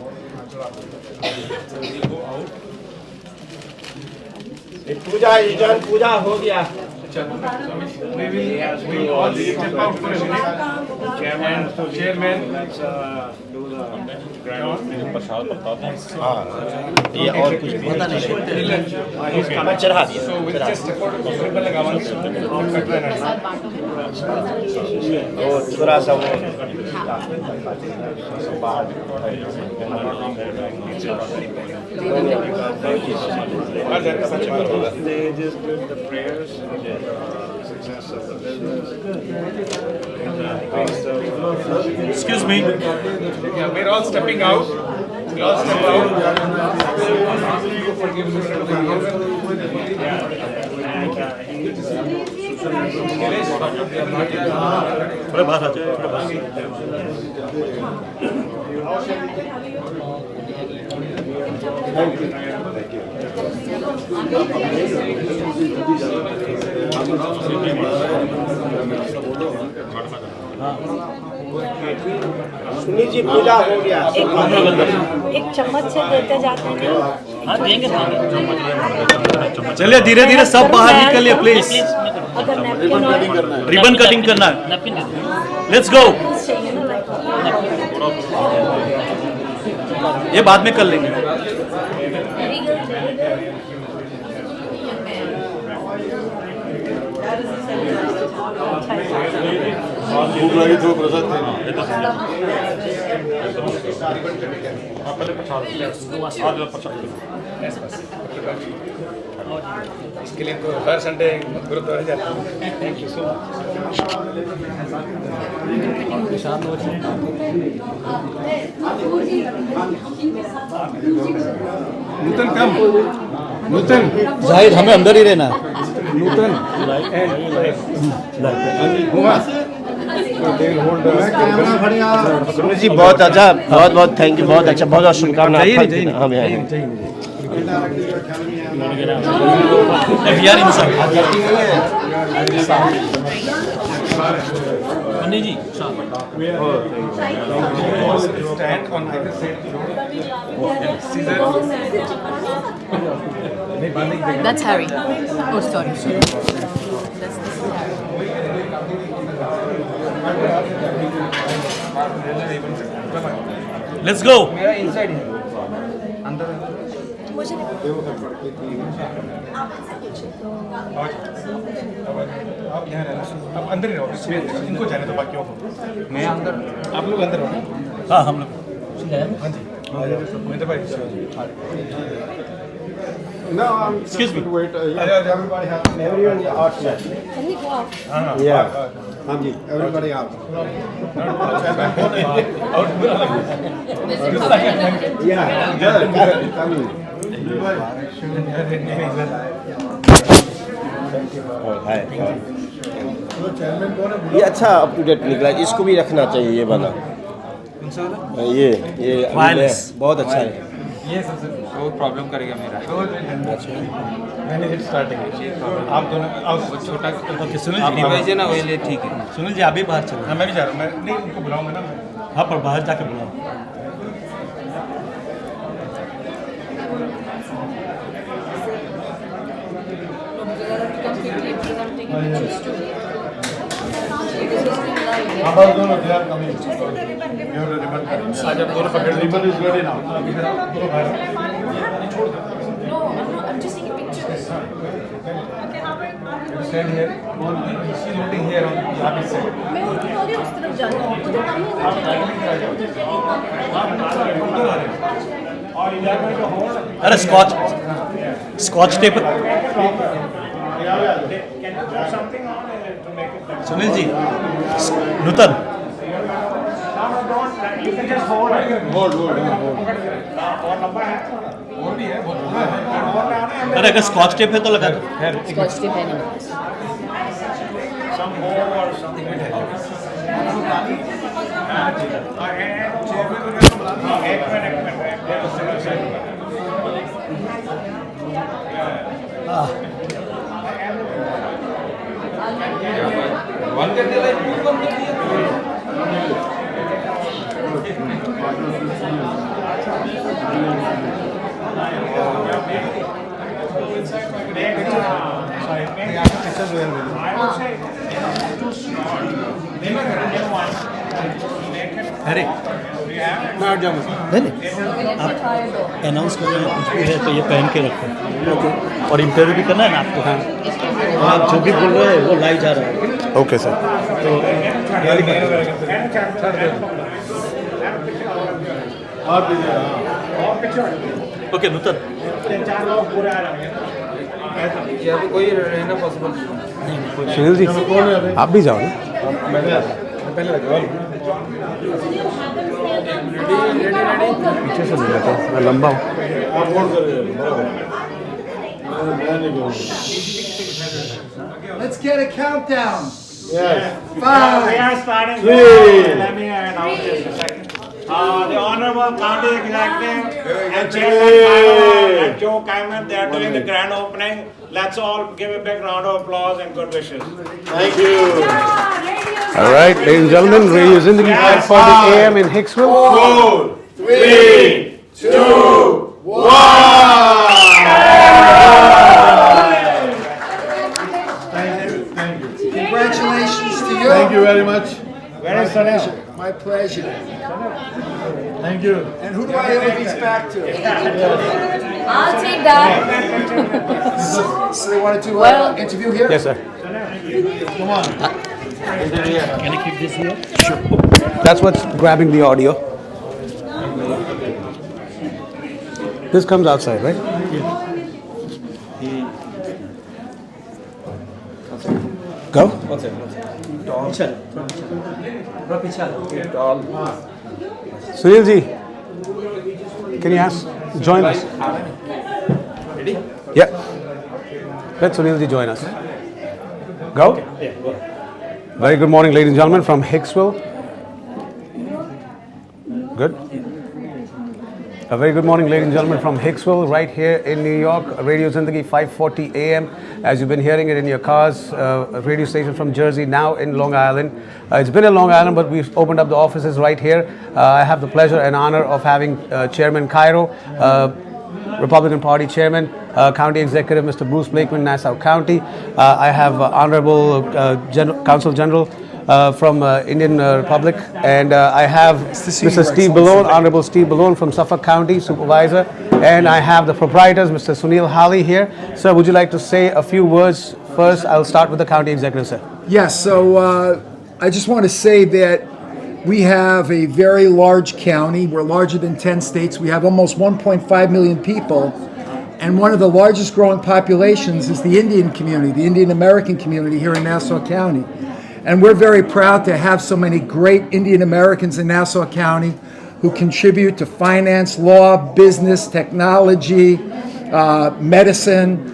पूजा जन पूजा हो गया। प्रसाद बताते हैं। हाँ ये और कुछ भी मैं चढ़ा दिया। वो थोड़ा सा वो They just do the prayers and the success of the business. Excuse me. Yeah, we're all stepping out. We all step out. थोड़ा बाहर आ जाए, थोड़ा बाहर। सुनील जी पूजा हो गया। एक चम्मच से देते जाते हैं। चलिए धीरे धीरे सब बाहर निकलिए प्लीज। अगर नैपकिन और रिबन कटिंग करना है। Let's go. ये बाद में कर लेंगे। भूख लगी तो प्रसाद इसके लिए तो हर संडे गुरुद्वारा जाता हूँ। थैंक यू सो नूतन कम नूतन जाहिर हमें अंदर ही रहना है। नूतन सुनील जी बहुत अच्छा, बहुत बहुत थैंक यू, बहुत अच्छा, बहुत बहुत शुभकामनाएं। हाँ भैया पंडित जी stand on either side. That's Harry. Oh, sorry. Let's go. मेरा inside है अंदर आप यहाँ रहना, आप अंदर ही रहो, इनको जाने दो बाकियों को। मैं अंदर, आप लोग अंदर हो ना? हाँ हम लोग। हाँ जी महेंद्र भाई। No, I'm Excuse me. Wait, everybody have everyone outside. Can we go out? Yeah. हाँ जी, everybody out. Yeah, good. Come in. ये अच्छा अप टू डेट निकला, इसको भी रखना चाहिए ये वाला। ये Wireless. बहुत अच्छा है। ये सबसे बहुत प्रॉब्लम करेगा मेरा। मैंने हिट स्टार्टिंग आप दोनों आप छोटा ओके सुनील आप जी डिवाइस है ना वही लिए ठीक है। सुनील जी अभी बाहर चलो। हाँ मैं भी जा रहा हूँ, मैं नहीं उनको बुलाऊंगा ना मैं। हाँ पर बाहर जाके बुलाओ। About दोनों they are coming. You have to ribbon. आज आप दोनों पकड़ ribbon is ready now. No, I'm just taking pictures. You stand here. She's holding here on यहाँ पे sit. मैं उनको बोली उस तरफ जाना है। उधर काम नहीं अरे स्कॉच टेप। सुनील जी नूतन अरे अगर स्कॉच टेप है तो लगा दो। स्कॉच टेप है नहीं। बंद कर दिया, लाइट बंद कर दिया। अरे नहीं आप अनाउंस कर रहे हैं कुछ भी है तो ये पहन के रखो। और इंटरव्यू भी करना है ना आपको। हाँ आप जो भी बोल रहे हैं वो लाइव जा रहा है। Okay sir. तो ओके नूतन यहाँ पे कोई रहना पॉसिबल सुनील जी आप भी जाओ ना। पहले पीछे से मिला था, मैं लंबा हूँ। Let's get a countdown. Yes. 5, We are starting. 3. Let me announce this a second. The Honorable County Executive and Chairman and Joe Kyman, they are doing the grand opening. Let's all give a big round of applause and good wishes. Thank you. All right, ladies and gentlemen, Radio Zindagi for the AM in Hicksville. 4, 3, 2, Congratulations to you. Thank you very much. My pleasure. My pleasure. Thank you. And who do I owe these back to? I'll take that. So they wanted to interview here? Yes, sir. Come on. Can I keep this here? Sure. That's what's grabbing the audio. This comes outside, right? Go. Sunil ji, can you ask? Join us. Ready? Yeah. Let Sunil ji join us. Go. Very good morning, ladies and gentlemen, from Hicksville. Good. A very good morning, ladies and gentlemen, from Hicksville, right here in New York. Radio Zindagi, 5:40 a.m. As you've been hearing it in your cars, a radio station from Jersey, now in Long Island. It's been in Long Island, but we've opened up the offices right here. I have the pleasure and honor of having Chairman Cairo, Republican Party Chairman, County Executive Mr. Bruce Blakeman, Nassau County. I have Honorable Consul General from Indian Republic, and I have Mr. Steve Ballone, Honorable Steve Ballone from Suffolk County, Supervisor, and I have the proprietors, Mr. Sunil Hali here. Sir, would you like to say a few words first? I'll start with the County Executive, sir. Yes, so I just want to say that we have a very large county. We're larger than 10 states. We have almost 1.5 million people. And one of the largest growing populations is the Indian community, the Indian American community here in Nassau County. And we're very proud to have so many great Indian Americans in Nassau County who contribute to finance, law, business, technology, medicine.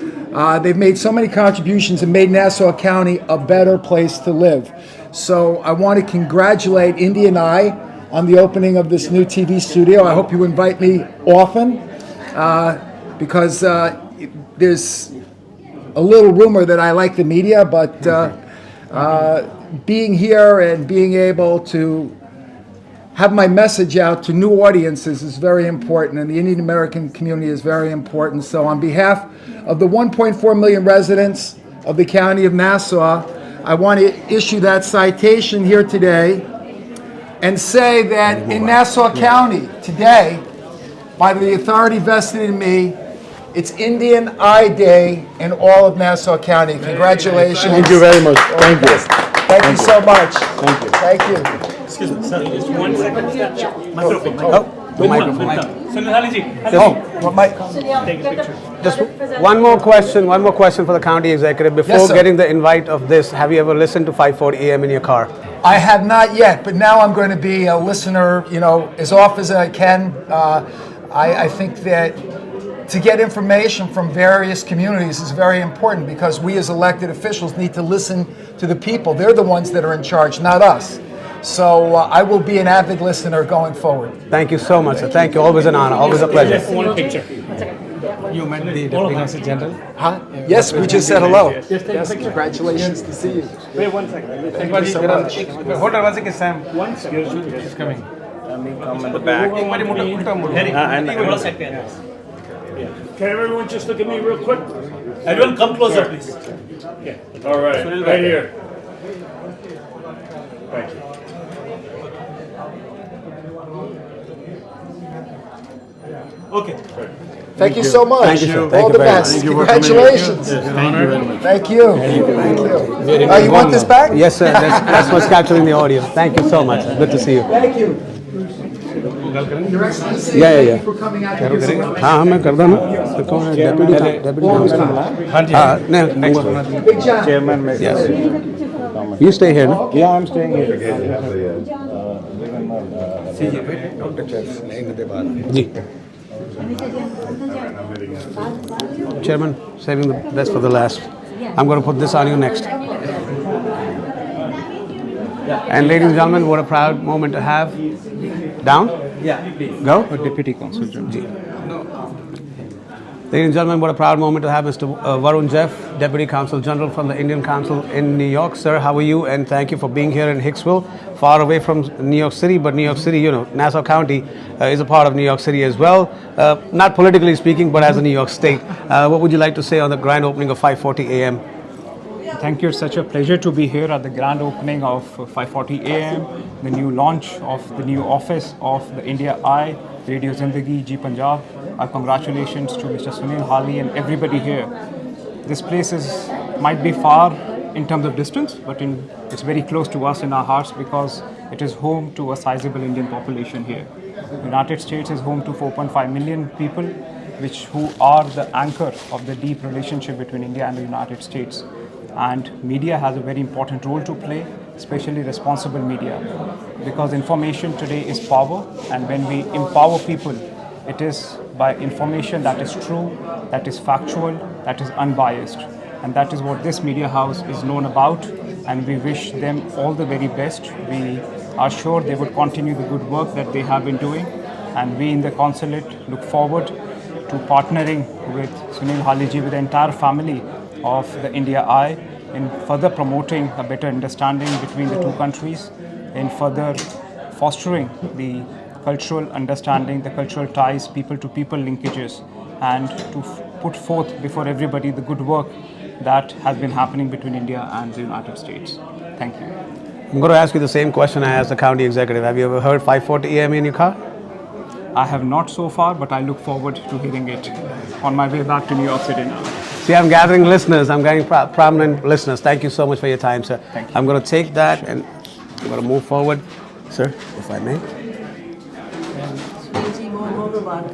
They've made so many contributions and made Nassau County a better place to live. So I want to congratulate Indy and I on the opening of this new TV studio. I hope you invite me often because there's a little rumor that I like the media, but being here and being able to have my message out to new audiences is very important, and the Indian American community is very important. So on behalf of the 1.4 million residents of the County of Nassau, I want to issue that citation here today and say that in Nassau County today, by the authority vested in me, it's Indian Eye Day in all of Nassau County. Congratulations. Thank you very much. Thank you. Thank you so much. Thank you. Thank you. Excuse me, sir, just 1 second. Microphone. Oh, The microphone. Sunil Hali ji. what mic? Take a picture. Just one more question for the County Executive. Before Yes, sir. getting the invite of this, have you ever listened to 5:40 a.m. in your car? I have not yet, but now I'm going to be a listener, as often as I can. I think that to get information from various communities is very important because we as elected officials need to listen to the people. They're the ones that are in charge, not us. So I will be an avid listener going forward. Thank you so much, sir. Thank you. Always an honor. Always a pleasure. Just one picture. You met the Deputy Consul General? Huh? Yes, we just said hello. Yes, congratulations to see you. Wait 1 second. Thank you so much. Hold on 1 second, Sam. 1 second. She's coming. Come in the back. Can everyone just look at me real quick? Everyone come closer, please. Yeah. All right. Right here. Thank you. Okay. Thank you so much. Thank you, sir. Thank All you the very best. much. Congratulations. Thank you. Thank you. You want this back? Yes, sir. That's what's capturing the audio. Thank you so much. Good to see you. Thank you. Your Excellency, Yeah. thank you for coming out to give some हाँ मैं कर दूँ ना तो कौन है deputy हाँ जी नहीं Big John. Chairman, yes you stay here no yeah, I'm staying here. Ji Chairman, saving the best for the last. I'm going to put this on you next. And ladies and gentlemen, what a proud moment to have. Down? Yeah, please. Go? Deputy Consul General. Ladies and gentlemen, what a proud moment to have Mr. Varun Jeff, Deputy Consul General from the Indian Consul in New York. Sir, how are you? And thank you for being here in Hicksville, far away from New York City, but New York City, you know, Nassau County is a part of New York City as well. Not politically speaking, but as a New York State. What would you like to say on the grand opening of 5:40 a.m.? Thank you. It's such a pleasure to be here at the grand opening of 5:40 a.m., the new launch of the new office of the India Eye, Radio Zindagi, JEE Punjab. Our congratulations to Mr. Sunil Hali and everybody here. This place might be far in terms of distance, but it's very close to us in our hearts because it is home to a sizable Indian population here. The United States is home to 4.5 million people, who are the anchor of the deep relationship between India and the United States. And media has a very important role to play, especially responsible media, because information today is power, and when we empower people, it is by information that is true, that is factual, that is unbiased. And that is what this media house is known about, and we wish them all the very best. We are sure they would continue the good work that they have been doing, and we in the consulate look forward to partnering with Sunil Haliji, with the entire family of the India Eye, in further promoting a better understanding between the two countries, in further fostering the cultural understanding, the cultural ties, people-to-people linkages, and to put forth before everybody the good work that has been happening between India and the United States. Thank you. I'm going to ask you the same question I asked the county executive. Have you ever heard 5:40 a.m. in your car? I have not so far, but I look forward to hearing it on my way back to New York City now. See, I'm gathering listeners. I'm getting prominent listeners. Thank you so much for your time, sir. Thank you. I'm going to take that and I'm going to move forward. Sir, if I may.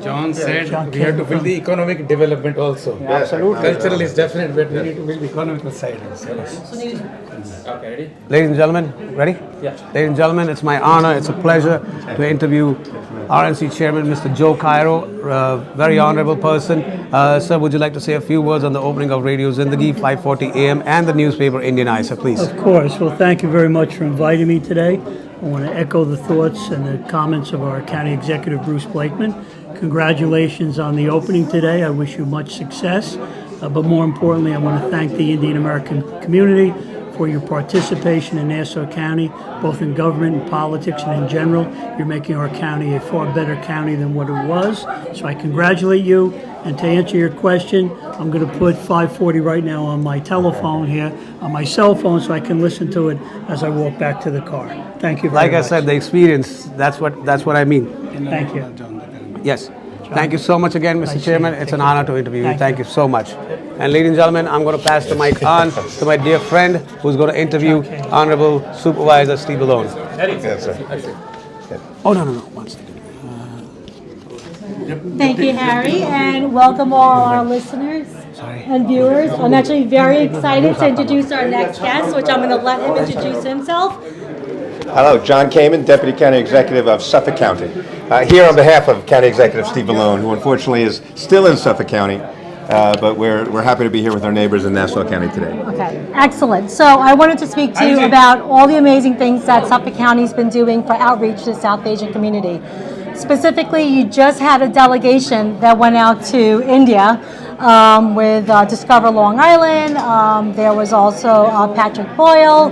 John said we have to build the economic development also. Yeah, absolutely. Cultural is definite, but we need to build the economical side also. Okay, ready? Ladies and gentlemen, ready? Yeah. Ladies and gentlemen, it's my honor, it's a pleasure to interview RNC Chairman Mr. Joe Cairo, very honorable person. Sir, would you like to say a few words on the opening of Radio Zindagi, 5:40 a.m. and the newspaper Indian Eye, sir, please? Of course. Well, thank you very much for inviting me today. I want to echo the thoughts and the comments of our County Executive, Bruce Blakeman. Congratulations on the opening today. I wish you much success. But more importantly, I want to thank the Indian American community for your participation in Nassau County, both in government and politics and in general. You're making our county a far better county than what it was. So I congratulate you. And to answer your question, I'm going to put 5:40 right now on my telephone here, on my cell phone, so I can listen to it as I walk back to the car. Thank you very much. Like I said, the experience, that's what I mean. Thank you. Yes. Thank you so much again, Mr. Chairman. It's an honor to interview you. Thank you so much. And ladies and gentlemen, I'm going to pass the mic on to my dear friend who's going to interview Honorable Supervisor Steve Malone. Yes, sir. Oh, no. One second. Thank you, Harry, and welcome all our listeners and viewers. I'm actually very excited to introduce our next guest, which I'm going to let him introduce himself. Hello, John Kamen, Deputy County Executive of Suffolk County. Here on behalf of County Executive Steve Malone, who unfortunately is still in Suffolk County, but we're happy to be here with our neighbors in Nassau County today. Okay, excellent. So I wanted to speak to you about all the amazing things that Suffolk County's been doing for outreach to the South Asian community. Specifically, you just had a delegation that went out to India with Discover Long Island. There was also Patrick Boyle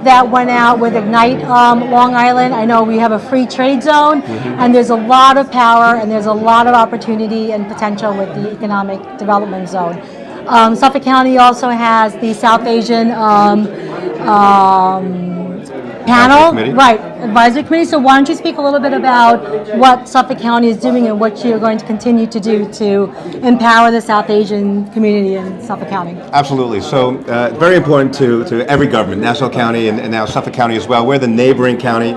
that went out with Ignite Long Island. I know we have a free trade zone, and there's a lot of power and there's a lot of opportunity and potential with the economic development zone. Suffolk County also has the South Asian panel, right, advisory committee. So why don't you speak a little bit about what Suffolk County is doing and what you're going to continue to do to empower the South Asian community in Suffolk County? Absolutely. So very important to every government, Nassau County and now Suffolk County as well. We're the neighboring county,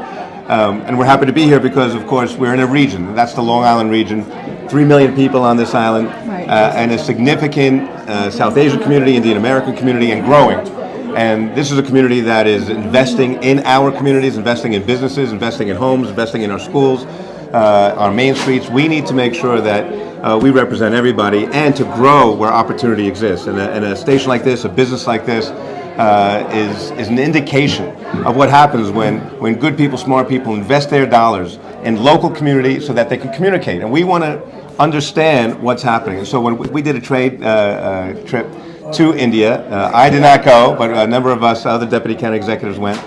and we're happy to be here because, of course, we're in a region. That's the Long Island region. 3 million people on this island, and a significant South Asian community, Indian American community, and growing. And this is a community that is investing in our communities, investing in businesses, investing in homes, investing in our schools, our main streets. We need to make sure that we represent everybody and to grow where opportunity exists. And a station like this, a business like this, is an indication of what happens when good people, smart people invest their dollars in local community so that they can communicate. And we want to understand what's happening. And so when we did a trade trip to India, I did not go, but a number of us, other deputy county executives went.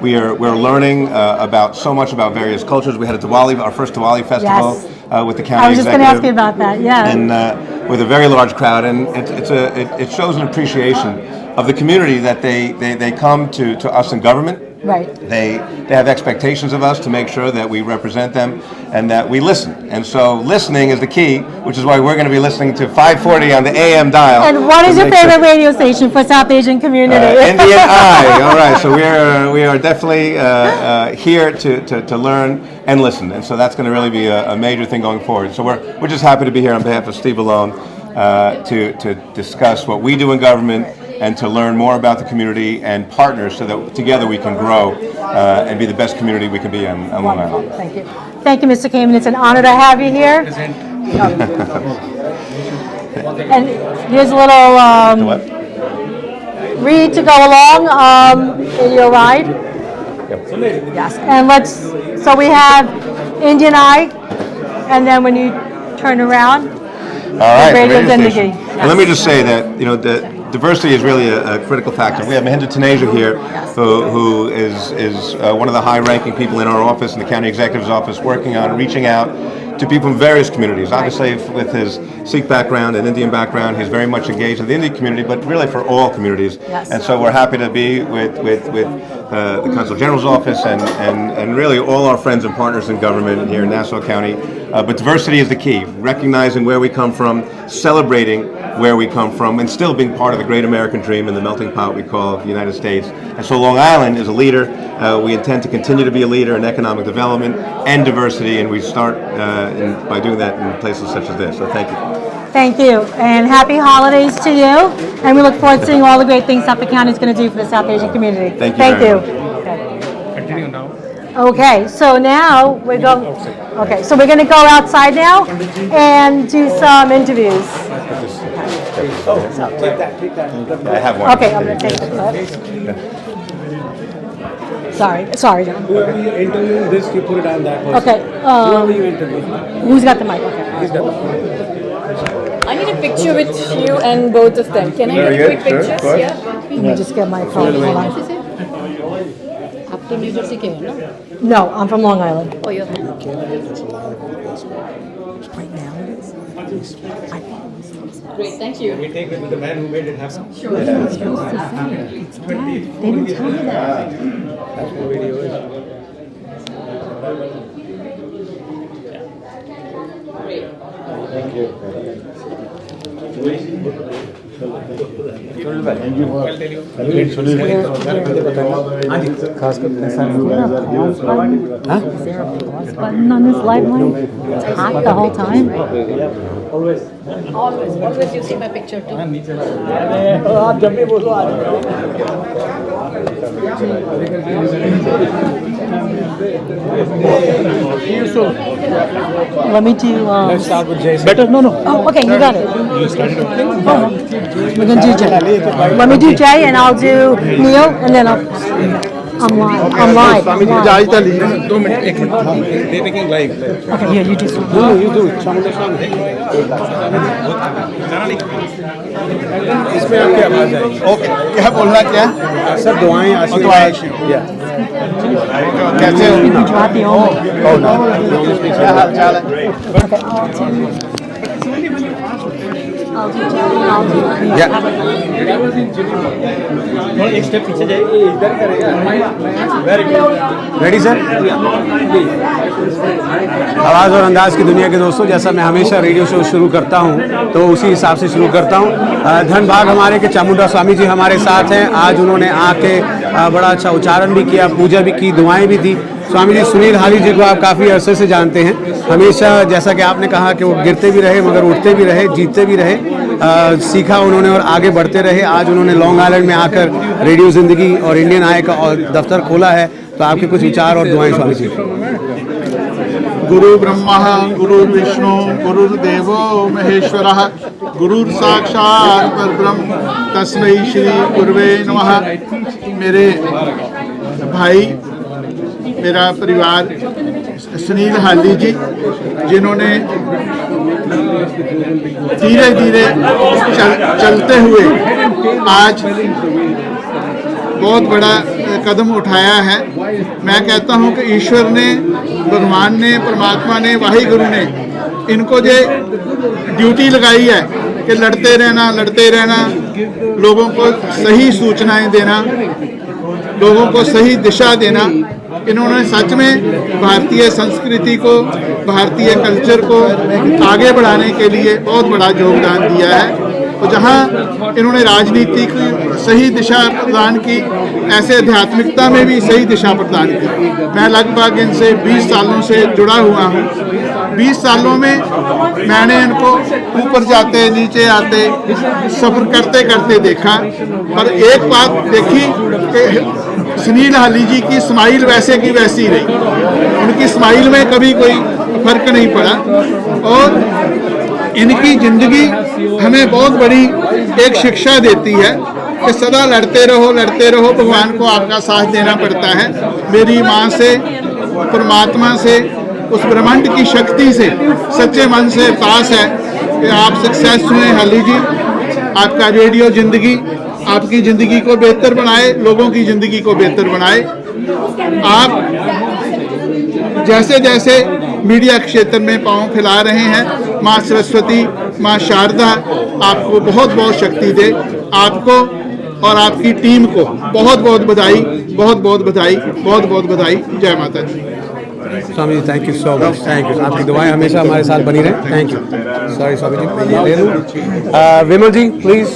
We're learning about so much about various cultures. We had a Diwali, our first Diwali festival with the county executive. I was just going to ask you about that, yeah. And with a very large crowd, and it shows an appreciation of the community that they come to us in government. Right. They have expectations of us to make sure that we represent them and that we listen. And so listening is the key, which is why we're going to be listening to 540 on the AM dial. And what is your favorite radio station for South Asian community? Indian Eye. All right. So we are definitely here to learn and listen. And so that's going to really be a major thing going forward. So we're just happy to be here on behalf of Steve Alone to discuss what we do in government and to learn more about the community and partners so that together we can grow and be the best community we can be on Long Island. Thank you. Thank you, Mr. Kamen. It's an honor to have you here. And here's a little read to go along in your ride. Yes. And so we have Indian Eye, and then when you turn around, all right, Radio Zindagi. And let me just say that, the diversity is really a critical factor. We have Mahinda Taneja here, who is one of the high-ranking people in our office, in the county executive's office, working on reaching out to people from various communities. Obviously, with his Sikh background and Indian background, he's very much engaged in the Indian community, but really for all communities. Yes. And so we're happy to be with the Consul General's office and really all our friends and partners in government here in Nassau County. But diversity is the key, recognizing where we come from, celebrating where we come from, and still being part of the great American dream and the melting pot we call the United States. And so Long Island is a leader. We intend to continue to be a leader in economic development and diversity, and we start by doing that in places such as this. So thank you. Thank you, and happy holidays to you. And we look forward to seeing all the great things Suffolk County is going to do for the South Asian community. Thank you. Thank you. Continue now. Okay, so now we're going. Okay, so we're going to go outside now and do some interviews. I have one. Okay, I'm going to take it. Sorry, John. Whoever you interview this, you put it on that person. Okay. Whoever you interview. Who's got the mic? Okay. He's got the mic. I need a picture with you and both of them. Can I get a quick picture? Yeah. Let me just get my phone. Hold on. आप तो new Jersey के हैं ना? No, I'm from Long Island. Oh, you're Right now it is. great. Thank you. We take it with the man who made it happen. Sure. They didn't tell me that. That's what video is. Thank you. Is there a pause button on this live mic? It's hot the whole time. Always you see my picture too. Let me do. Let's start with Jason. Better? No. Oh, okay, you got it. You started with We're gonna do Jay. Let me do Jay, and I'll do Neil, and then I'm live. I'm live. 2 minutes, 1 minute. They're taking live. Okay, yeah, you do something. No, you do it. इसमें आपकी आवाज आएगी. Okay, क्या बोलना क्या? Sir दुआएं आशीर्वाद. कैसे हो? You drop the only. Oh no. क्या हाल चाल है? Okay, I'll do Jay, and I'll do Neil. Yeah. एक स्टेप पीछे जाइए, इधर करेगा. Very good. Ready sir? आवाज़ और अंदाज की दुनिया के दोस्तों, जैसा मैं हमेशा रेडियो शो शुरू करता हूं तो उसी हिसाब से शुरू करता हूं. धन भाग हमारे के चामुंडा स्वामी जी हमारे साथ हैं. आज उन्होंने आके बड़ा अच्छा उच्चारण भी किया, पूजा भी की, दुआएं भी दी. स्वामी जी सुनील हाली जी को आप काफ़ी अरसे से जानते हैं. हमेशा जैसा कि आपने कहा कि वो गिरते भी रहे मगर उठते भी रहे, जीतते भी रहे. सीखा उन्होंने और आगे बढ़ते रहे. आज उन्होंने लॉन्ग आइलैंड में आकर रेडियो ज़िंदगी और इंडियन आई का दफ्तर खोला है. तो आपके कुछ विचार और दुआएं स्वामी जी. गुरु ब्रह्मा गुरु विष्णु गुरुर्देवो महेश्वरः गुरुर साक्षात् परब्रह्म तस्मै श्री गुरुवे नमः. मेरे भाई, मेरा परिवार सुनील हाली जी, जिन्होंने धीरे धीरे चलते हुए आज बहुत बड़ा कदम उठाया है। मैं कहता हूं कि ईश्वर ने, भगवान ने, परमात्मा ने, वाहिगुरु ने इनको जो ड्यूटी लगाई है कि लड़ते रहना, लोगों को सही सूचनाएं देना, लोगों को सही दिशा देना, इन्होंने सच में भारतीय संस्कृति को, भारतीय कल्चर को आगे बढ़ाने के लिए बहुत बड़ा योगदान दिया है। और जहाँ इन्होंने राजनीति की सही दिशा प्रदान की, ऐसे आध्यात्मिकता में भी सही दिशा प्रदान की। मैं लगभग इनसे 20 सालों से जुड़ा हुआ हूँ। 20 सालों में मैंने इनको ऊपर जाते, नीचे आते, सफ़र करते करते देखा। पर एक बात देखी कि सुनील हाली जी की स्माइल वैसे की वैसी रही, उनकी स्माइल में कभी कोई फर्क नहीं पड़ा। और इनकी ज़िंदगी हमें बहुत बड़ी एक शिक्षा देती है कि सदा लड़ते रहो, भगवान को आपका साथ देना पड़ता है। मेरी माँ से, परमात्मा से, उस ब्रह्मांड की शक्ति से सच्चे मन से पास है कि आप सक्सेस हुए हाली जी। आपका रेडियो ज़िंदगी आपकी ज़िंदगी को बेहतर बनाए, लोगों की ज़िंदगी को बेहतर बनाए। आप जैसे जैसे मीडिया क्षेत्र में पांव फैला रहे हैं, माँ सरस्वती, माँ शारदा आपको बहुत बहुत शक्ति दे। आपको और आपकी टीम को बहुत बहुत बधाई, बहुत बहुत बधाई, बहुत बहुत बधाई। जय माता दी। Swami ji, thank you so much, thank you. आपकी दुआएं हमेशा हमारे साथ बनी रहे। Thank you. Sorry Swami ji, मैं ले लूँ। Vimal ji please,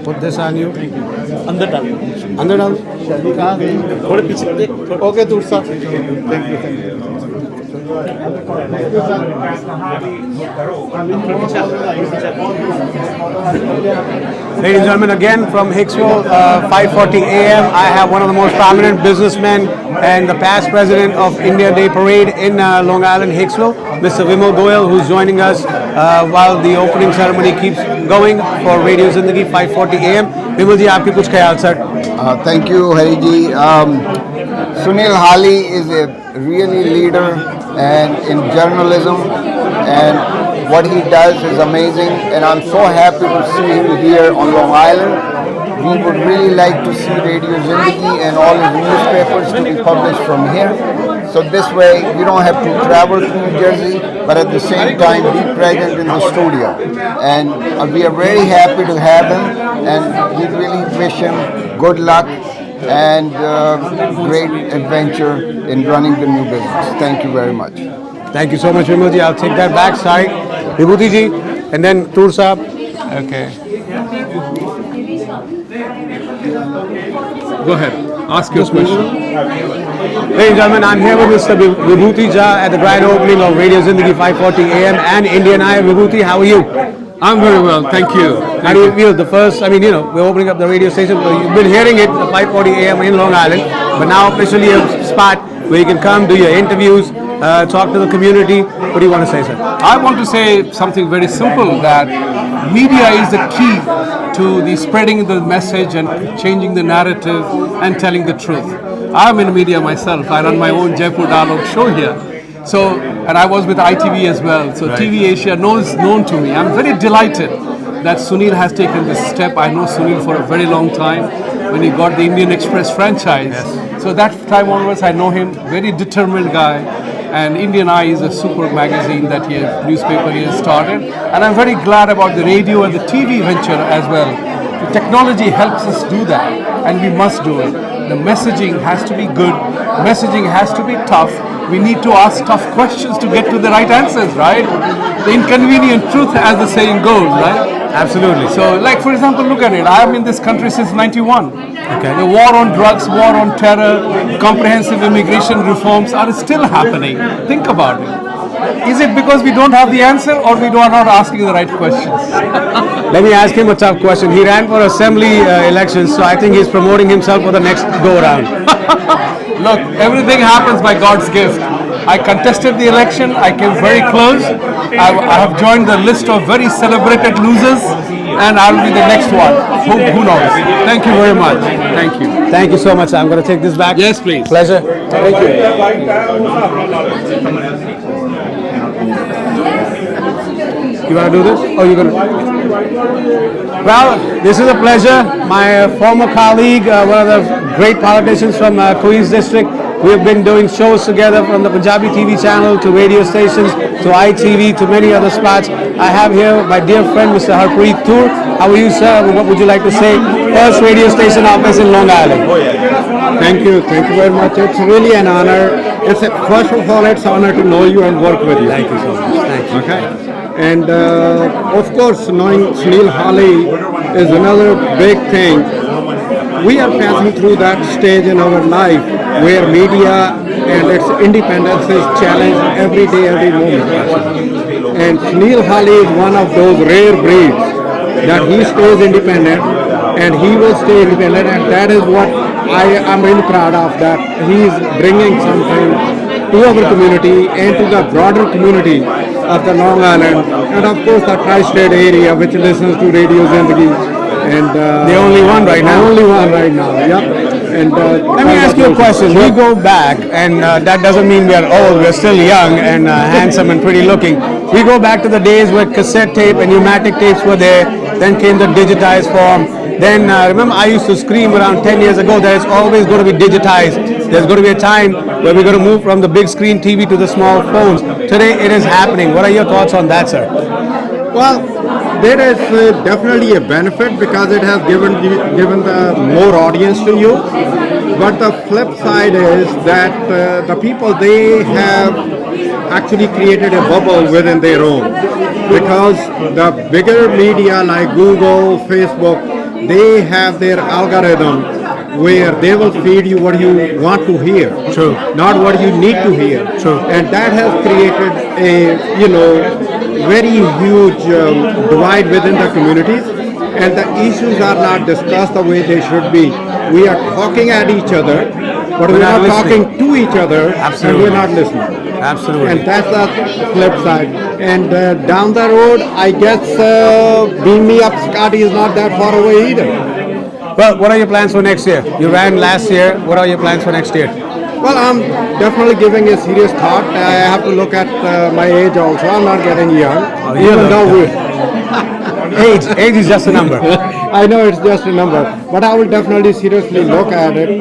put this on you. अंदर डाल थोड़े पीछे। ओके दूर सा। Thank you. Ladies and gentlemen, again from Hicksville, 5:40 a.m. I have one of the most prominent businessmen and the past president of India Day Parade in Long Island, Hicksville, Mr. Vimal Goyal, who's joining us while the opening ceremony keeps going for Radio Zindagi 5:40 a.m. Vimal ji, आपके कुछ ख्याल sir? Thank you, Hari ji. Sunil Hali is a really leader and in journalism, and what he does is amazing, and I'm so happy to see him here on Long Island. We would really like to see Radio Zindagi and all his newspapers to be published from here. So this way you don't have to travel to New Jersey, but at the same time be present in the studio. And we are very happy to have him, and we really wish him good luck and great adventure in running the new business. Thank you very much. Thank you so much, Vimal ji. I'll take that back. Sorry, Vibhuti ji, and then Toor Saab. Okay. Go ahead. Ask your question. Ladies and gentlemen, I'm here with Mr. Vibhuti Jha at the grand opening of Radio Zindagi 5:40 a.m. and Indian Eye. Vibhuti, how are you? I'm very well, thank you. How do you feel? The first, I mean, you know, we're opening up the radio station. You've been hearing it at 5:40 a.m. in Long Island, but now officially a spot where you can come, do your interviews, talk to the community. What do you want to say, sir? I want to say something very simple, that media is the key to the spreading the message and changing the narrative and telling the truth. I'm in media myself. I run my own Jaipur Dialogue show here. So, and I was with ITV as well. So right. TV Asia known to me. I'm very delighted that Sunil has taken this step. I know Sunil for a very long time when he got the Indian Express franchise. Yes. So that time onwards I know him, very determined guy. And Indian Eye is a super magazine that newspaper he has started. And I'm very glad about the radio and the TV venture as well. The technology helps us do that, and we must do it. The messaging has to be good. Messaging has to be tough. We need to ask tough questions to get to the right answers, right? The inconvenient truth, as the saying goes, right? Absolutely. So, like for example, look at it. I am in this country since '91. Okay. The war on drugs, war on terror, comprehensive immigration reforms are still happening. Think about it. Is it because we don't have the answer, or we are not asking the right questions? Let me ask him a tough question. He ran for assembly elections, so I think he's promoting himself for the next go-around. Look, everything happens by God's gift. I contested the election. I came very close. I have joined the list of very celebrated losers. and I'll be the next one. Who knows? Thank you very much. Thank you. Thank you so much. I'm going to take this back. Yes, please. Pleasure. Thank you. You want to do this? Oh, you're going to... Well, this is a pleasure. My former colleague, one of the great politicians from Queens District, we have been doing shows together from the Punjabi TV channel to radio stations to ITV to many other spots. I have here my dear friend, Mr. Harpreet Toor. How are you, sir? What would you like to say? First radio station office in Long Island. Thank you very much. It's really an honor. First of all, it's an honor to know you and work with you. Thank you so much. Thank you. Okay. And of course, knowing Sunil Hali is another big thing. We are passing through that stage in our life where media and its independence is challenged every day, every moment. And Sunil Hali is one of those rare breeds that he stays independent and he will stay independent, and that is what I am really proud of, that he is bringing something to our community and to the broader community of the Long Island, and of course the tri-state area which listens to Radio Zindagi. And the only one right now. The only one right now, yep. And let me ask you a question. We go back, and that doesn't mean we are old. We're still young and handsome and pretty looking. We go back to the days where cassette tape and pneumatic tapes were there. Then came the digitized form. Then remember, I used to scream around 10 years ago that it's always going to be digitized. There's going to be a time where we're going to move from the big screen TV to the small phones. Today it is happening. What are your thoughts on that, sir? Well, there is definitely a benefit because it has given the more audience to you. But the flip side is that the people, they have actually created a bubble within their own, because the bigger media like Google, Facebook, they have their algorithm where they will feed you what you want to hear. True. Not what you need to hear. True. And that has created a, very huge divide within the communities, and the issues are not discussed the way they should be. We are talking at each other, but we're not talking to each other. Absolutely. And we're not listening. Absolutely. And that's the flip side. And down the road, I guess Beam Me Up Scotty is not that far away either. Well, what are your plans for next year? You ran last year. What are your plans for next year? Well, I'm definitely giving a serious thought. I have to look at my age also. I'm not getting young. Even though age is just a number. I know it's just a number, but I will definitely seriously look at it.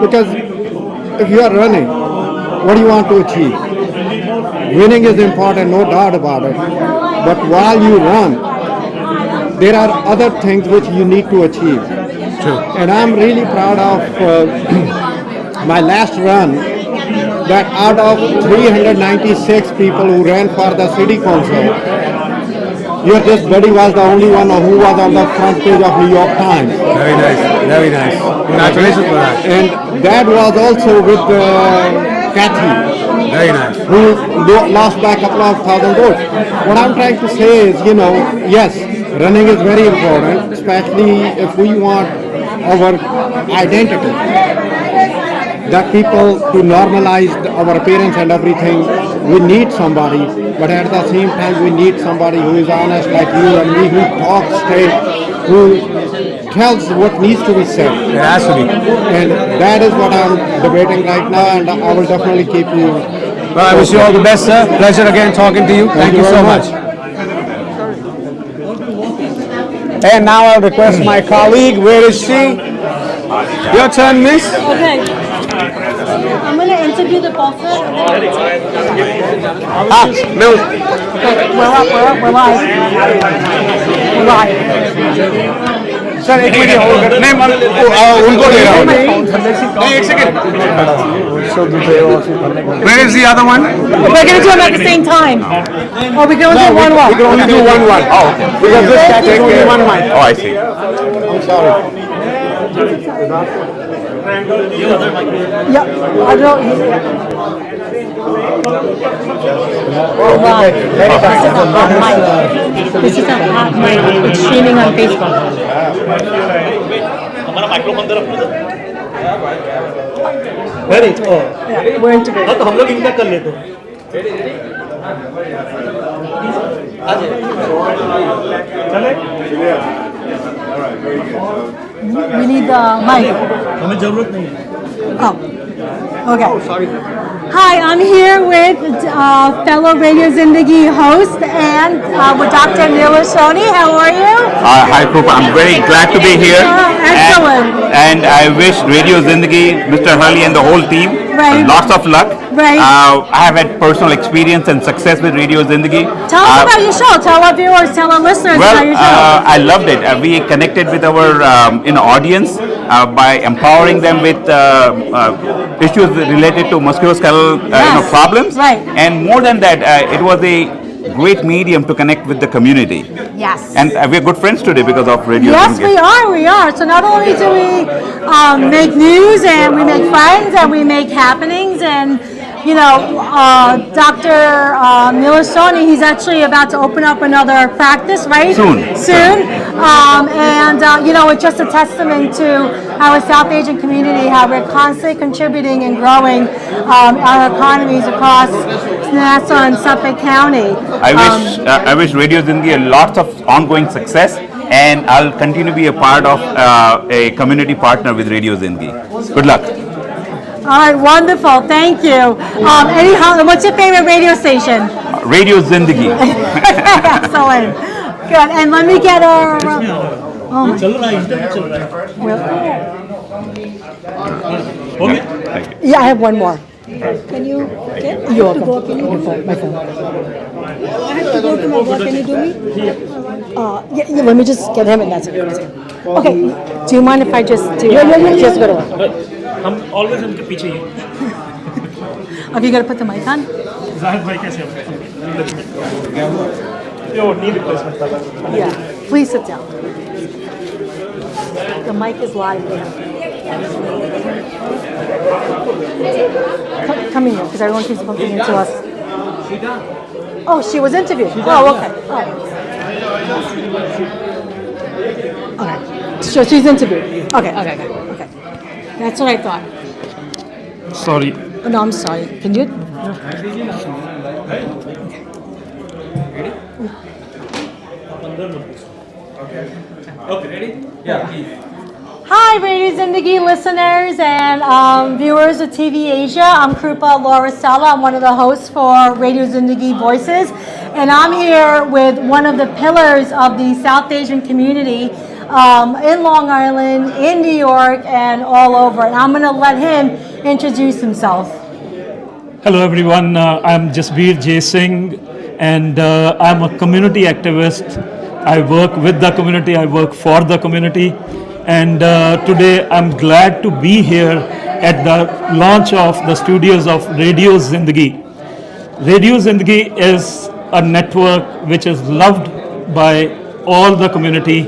Because if you are running, what do you want to achieve? Winning is important, no doubt about it. But while you run, there are other things which you need to achieve. True. And I'm really proud of my last run, that out of 396 people who ran for the city council, your just buddy was the only one who was on the front page of New York Times. Very nice, very nice. Congratulations for that. And that was also with Kathy. Very nice. Who lost by a couple of thousand votes. What I'm trying to say is, yes, running is very important, especially if we want our identity. That people to normalize our appearance and everything, we need somebody, but at the same time we need somebody who is honest like you and me, who talks straight, who tells what needs to be said. It has to be. And that is what I'm debating right now, and I will definitely keep you. Well, I wish you all the best, sir. Pleasure again talking to you. Thank you so much. And now I'll request my colleague. Where is she? Your turn, miss. Okay. I'm going to interview the bosses. No. We're live. We're live. Sir एक minute hold नहीं उनको ले रहा हूँ नहीं एक second Where is the other one? We're going to do them at the same time. Or we can only do one. We can only do one. Oh, okay. Because this catch is only one mic. Oh, I see. I'm sorry. Yeah, I don't. Right. This is a hot mic. It's streaming on Facebook. We're integrated. हम लोग इनका कर लेते हैं We need the mic. Oh, okay. Oh, sorry. Hi, I'm here with fellow Radio Zindagi host and with Dr. Neela Soni. How are you? Hi, Krupa. I'm very glad to be here. Excellent. And I wish Radio Zindagi, Mr. Hurley and the whole team lots of luck. Right. I have had personal experience and success with Radio Zindagi. Tell us about your show. Tell our viewers, tell our listeners about your show. I loved it. We connected with our audience by empowering them with issues related to musculoskeletal problems. Right. And more than that, it was a great medium to connect with the community. Yes. And we're good friends today because of Radio Yes, Zindagi. we are. So not only do we make news and we make friends and we make happenings and Dr. Neela Soni, he's actually about to open up another practice, right? Soon. It's just a testament to our South Asian community, how we're constantly contributing and growing our economies across Nassau and Suffolk County. I wish Radio Zindagi lots of ongoing success, and I'll continue to be a part of a community partner with Radio Zindagi. Good luck. All right, wonderful. Thank you. What's your favorite radio station? Radio Zindagi. Excellent. Good. And let me get our. Yeah, I have one more. Can you get? You're welcome. My phone. I have to go to my work. Can you do me? Yeah, let me just get him and that's it. Okay. Do you mind if I just do? Just go to work. हम always उनके पीछे ही हैं। Have you got to put the mic on? Zahid भाई कैसे हैं? यो knee replacement था। Yeah. Please sit down. The mic is live there. Come in here, because everyone keeps bumping into us. Oh, she was interviewed. Oh, okay. Okay. So she's interviewed. Okay. That's what I thought. Sorry. Oh, no, I'm sorry. Can you? Okay, ready? Yeah, please. Hi, Radio Zindagi listeners and viewers of TV Asia. I'm Krupa Lauricella. I'm one of the hosts for Radio Zindagi Voices. And I'm here with one of the pillars of the South Asian community in Long Island, in New York, and all over. And I'm going to let him introduce himself. Hello everyone, I'm Jasbir J. Singh and I'm a community activist. I work with the community, I work for the community. And today I'm glad to be here at the launch of the studios of Radio Zindagi. Radio Zindagi is a network which is loved by all the community,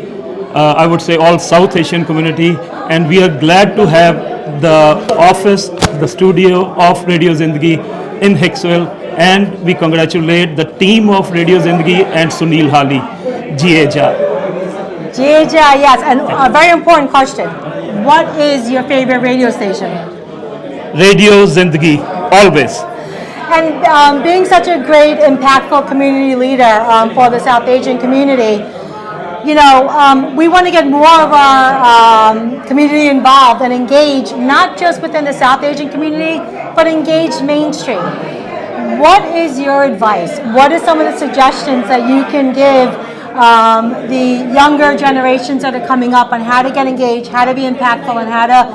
I would say all South Asian community, and we are glad to have the office, the studio of Radio Zindagi in Hicksville, and we congratulate the team of Radio Zindagi and Sunil Hali. JEE. Yes, and a very important question. What is your favorite radio station? Radio Zindagi, always. And being such a great, impactful community leader for the South Asian community, we want to get more of our community involved and engage, not just within the South Asian community, but engage mainstream. What is your advice? What are some of the suggestions that you can give the younger generations that are coming up on how to get engaged, how to be impactful, and how to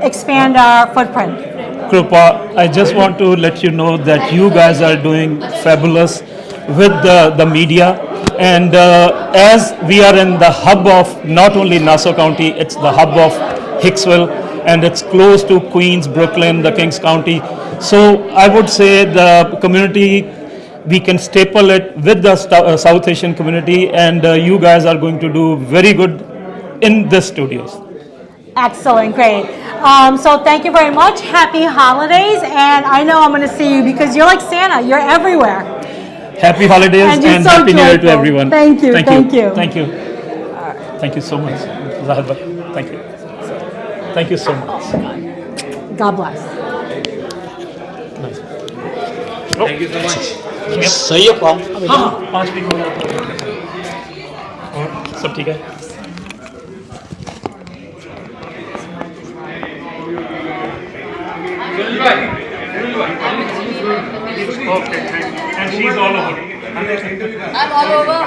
expand our footprint? Krupa, I just want to let you know that you guys are doing fabulous with the media, and as we are in the hub of not only Nassau County, it's the hub of Hicksville, and it's close to Queens, Brooklyn, the Kings County. So I would say the community, we can staple it with the South Asian community, and you guys are going to do very good in the studios. Excellent, great. So thank you very much. Happy holidays, and I know I'm going to see you because you're like Santa. You're everywhere. Happy holidays and so happy New Year to joyful. everyone. Thank you. Thank you. Thank you so much. Zahid bhai, thank you. Thank you so much. God bless. Thank you so much. सही है पाँव? हाँ 5 week हो गया। और सब ठीक है? Okay, and she's all over. I'm all over.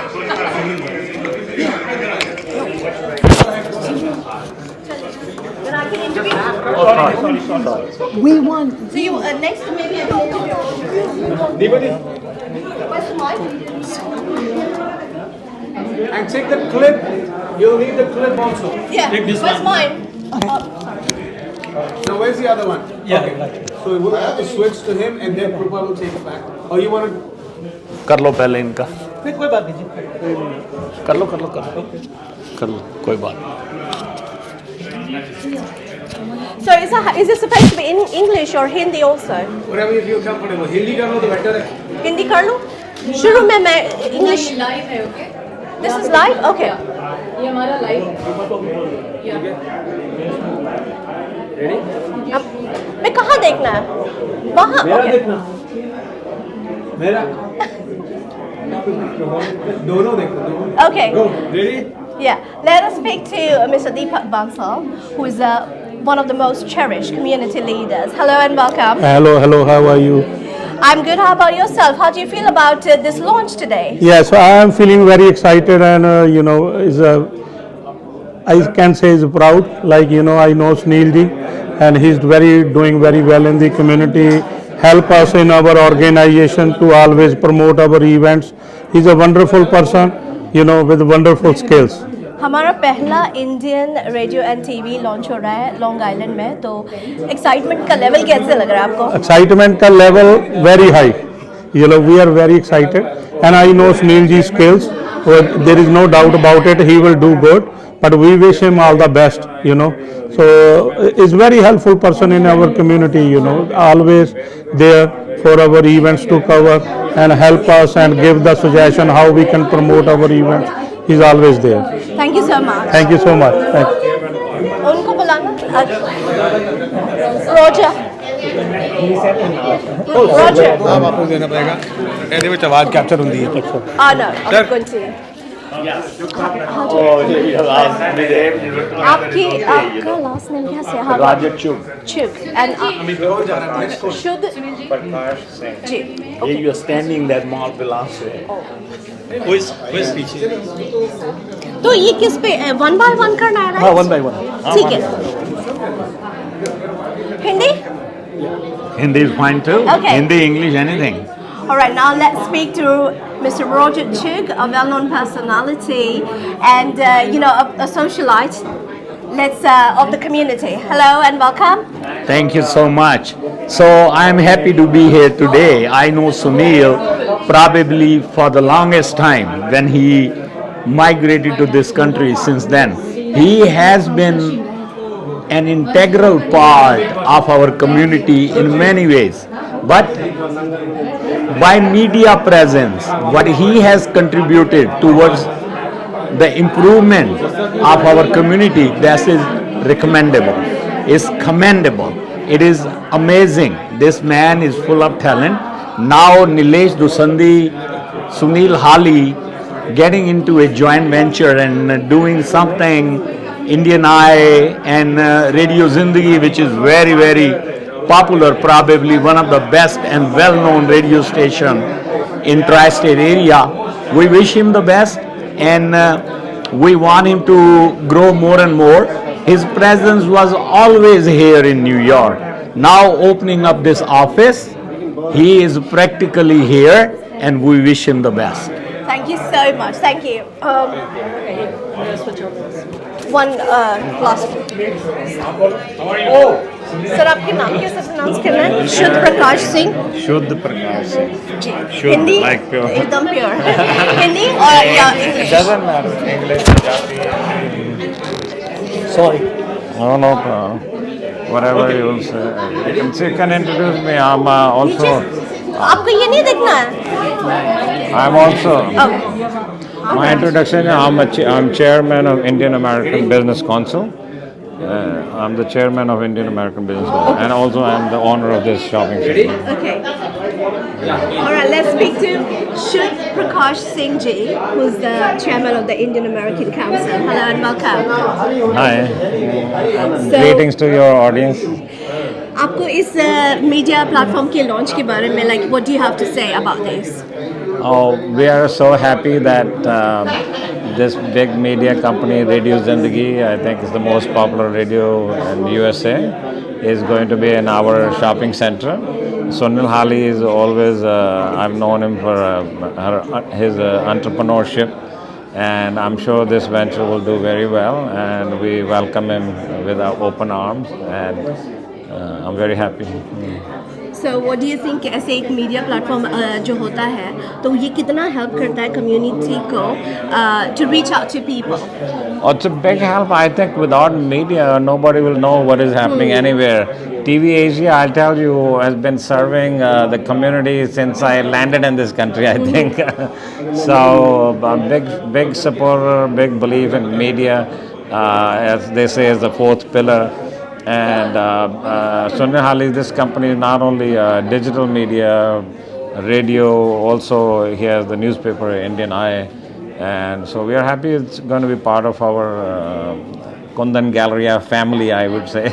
Sorry. We won. So you next maybe I can interview. Where's the mic? And take the clip. You'll need the clip also. Yeah. Where's mine? Now where's the other one? Yeah. Okay. So we'll have to switch to him and then Krupa will take it back. Or you want to? कर लो पहले इनका। नहीं कोई बात नहीं जी। कर लो कोई बात नहीं। So is it supposed to be in English or Hindi also? Whatever you feel comfortable. Hindi कर लो तो better है। Hindi कर लूँ? शुरू में मैं English live है, okay? This is live? Okay. ये हमारा live है। Ready? मैं कहाँ देखना है? वहाँ? मेरा देखना। मेरा। दोनों देखना। Okay. Go. Ready? Yeah. Let us speak to Mr. Deepak Bansal, who is one of the most cherished community leaders. Hello and welcome. Hello, how are you? I'm good. How about yourself? How do you feel about this launch today? Yeah, so I am feeling very excited and I can say is proud. Like I know Sunil ji, and he's doing very well in the community. Help us in our organization to always promote our events. He's a wonderful person, with wonderful skills. हमारा पहला Indian radio and TV launch हो रहा है long island में, तो excitement का level कैसे लग रहा है आपको? Excitement का level very high. We are very excited, and I know Sunil ji's skills. There is no doubt about it. He will do good, but we wish him all the best. So is very helpful person in our community. Always there for our events to cover and help us and give the suggestion how we can promote our events. He's always there. Thank you so much. Thank you so much. Thank you. उनको बुलाना रोजा रोजा वापस देना पड़ेगा। ਇਹਦੇ ਵਿੱਚ आवाज कैप्चर होती है। no, I'm going to आपका लास्ट नेम क्या है? राजा चुग and शुद्ध जी you are standing that mall belongs to him. तो ये किस पे 1 by 1 करना है? हाँ 1 by 1 ठीक है। Hindi? Hindi is fine too. Okay. Hindi, English, anything. All right, now let's speak to Mr. Roger Chug, a well-known personality and a socialite. Of the community. Hello and welcome. Thank you so much. So I'm happy to be here today. I know Sunil probably for the longest time when he migrated to this country. Since then, he has been an integral part of our community in many ways. But by media presence, what he has contributed towards the improvement of our community, that is recommendable, is commendable. It is amazing. This man is full of talent. Now Nilesh Dusandi, Sunil Hali getting into a joint venture and doing something, Indian Eye and Radio Zindagi, which is very, very popular, probably one of the best and well-known radio station in tri-state area. We wish him the best and we want him to grow more and more. His presence was always here in New York. Now opening up this office, he is practically here and we wish him the best. Thank you so much. Thank you. One last. Sir आपके नाम कैसे pronounce करना है? शुद्ध प्रकाश सिंह। शुद्ध प्रकाश सिंह। हिंदी एकदम pure. Hindi और या English? Doesn't matter. English, Punjabi. Sorry. No problem. Whatever you will say. You can introduce me. I'm also. आपको ये नहीं देखना है? I'm also. My introduction. I'm chairman of Indian American Business Council. I'm the chairman of Indian American Business Council, and also I'm the owner of this shopping center. Okay. All right, let's speak to Shubh Prakash Singh Ji, who's the chairman of the Indian American Council. Hello and welcome. Hi. So- Greetings to your audience. आपको इस media platform के launch के बारे में like what do you have to say about this? Oh, we are so happy that this big media company, Radio Zindagi, I think is the most popular radio in USA, is going to be in our shopping center. Sunil Hali is always, I've known him for his entrepreneurship, and I'm sure this venture will do very well, and we welcome him with our open arms, and I'm very happy. So what do you think ऐसे एक media platform जो होता है तो ये कितना help करता है कम्युनिटी को to reach out to people? Oh, it's a big help. I think without media, nobody will know what is happening anywhere. TV Asia, I'll tell you, has been serving the community since I landed in this country, I think. So, a big supporter, big belief in media, as they say, is the fourth pillar. And Sunil Hali, this company is not only digital media, radio, also he has the newspaper Indian Eye, and so we are happy it's going to be part of our Kundan Galleria family, I would say.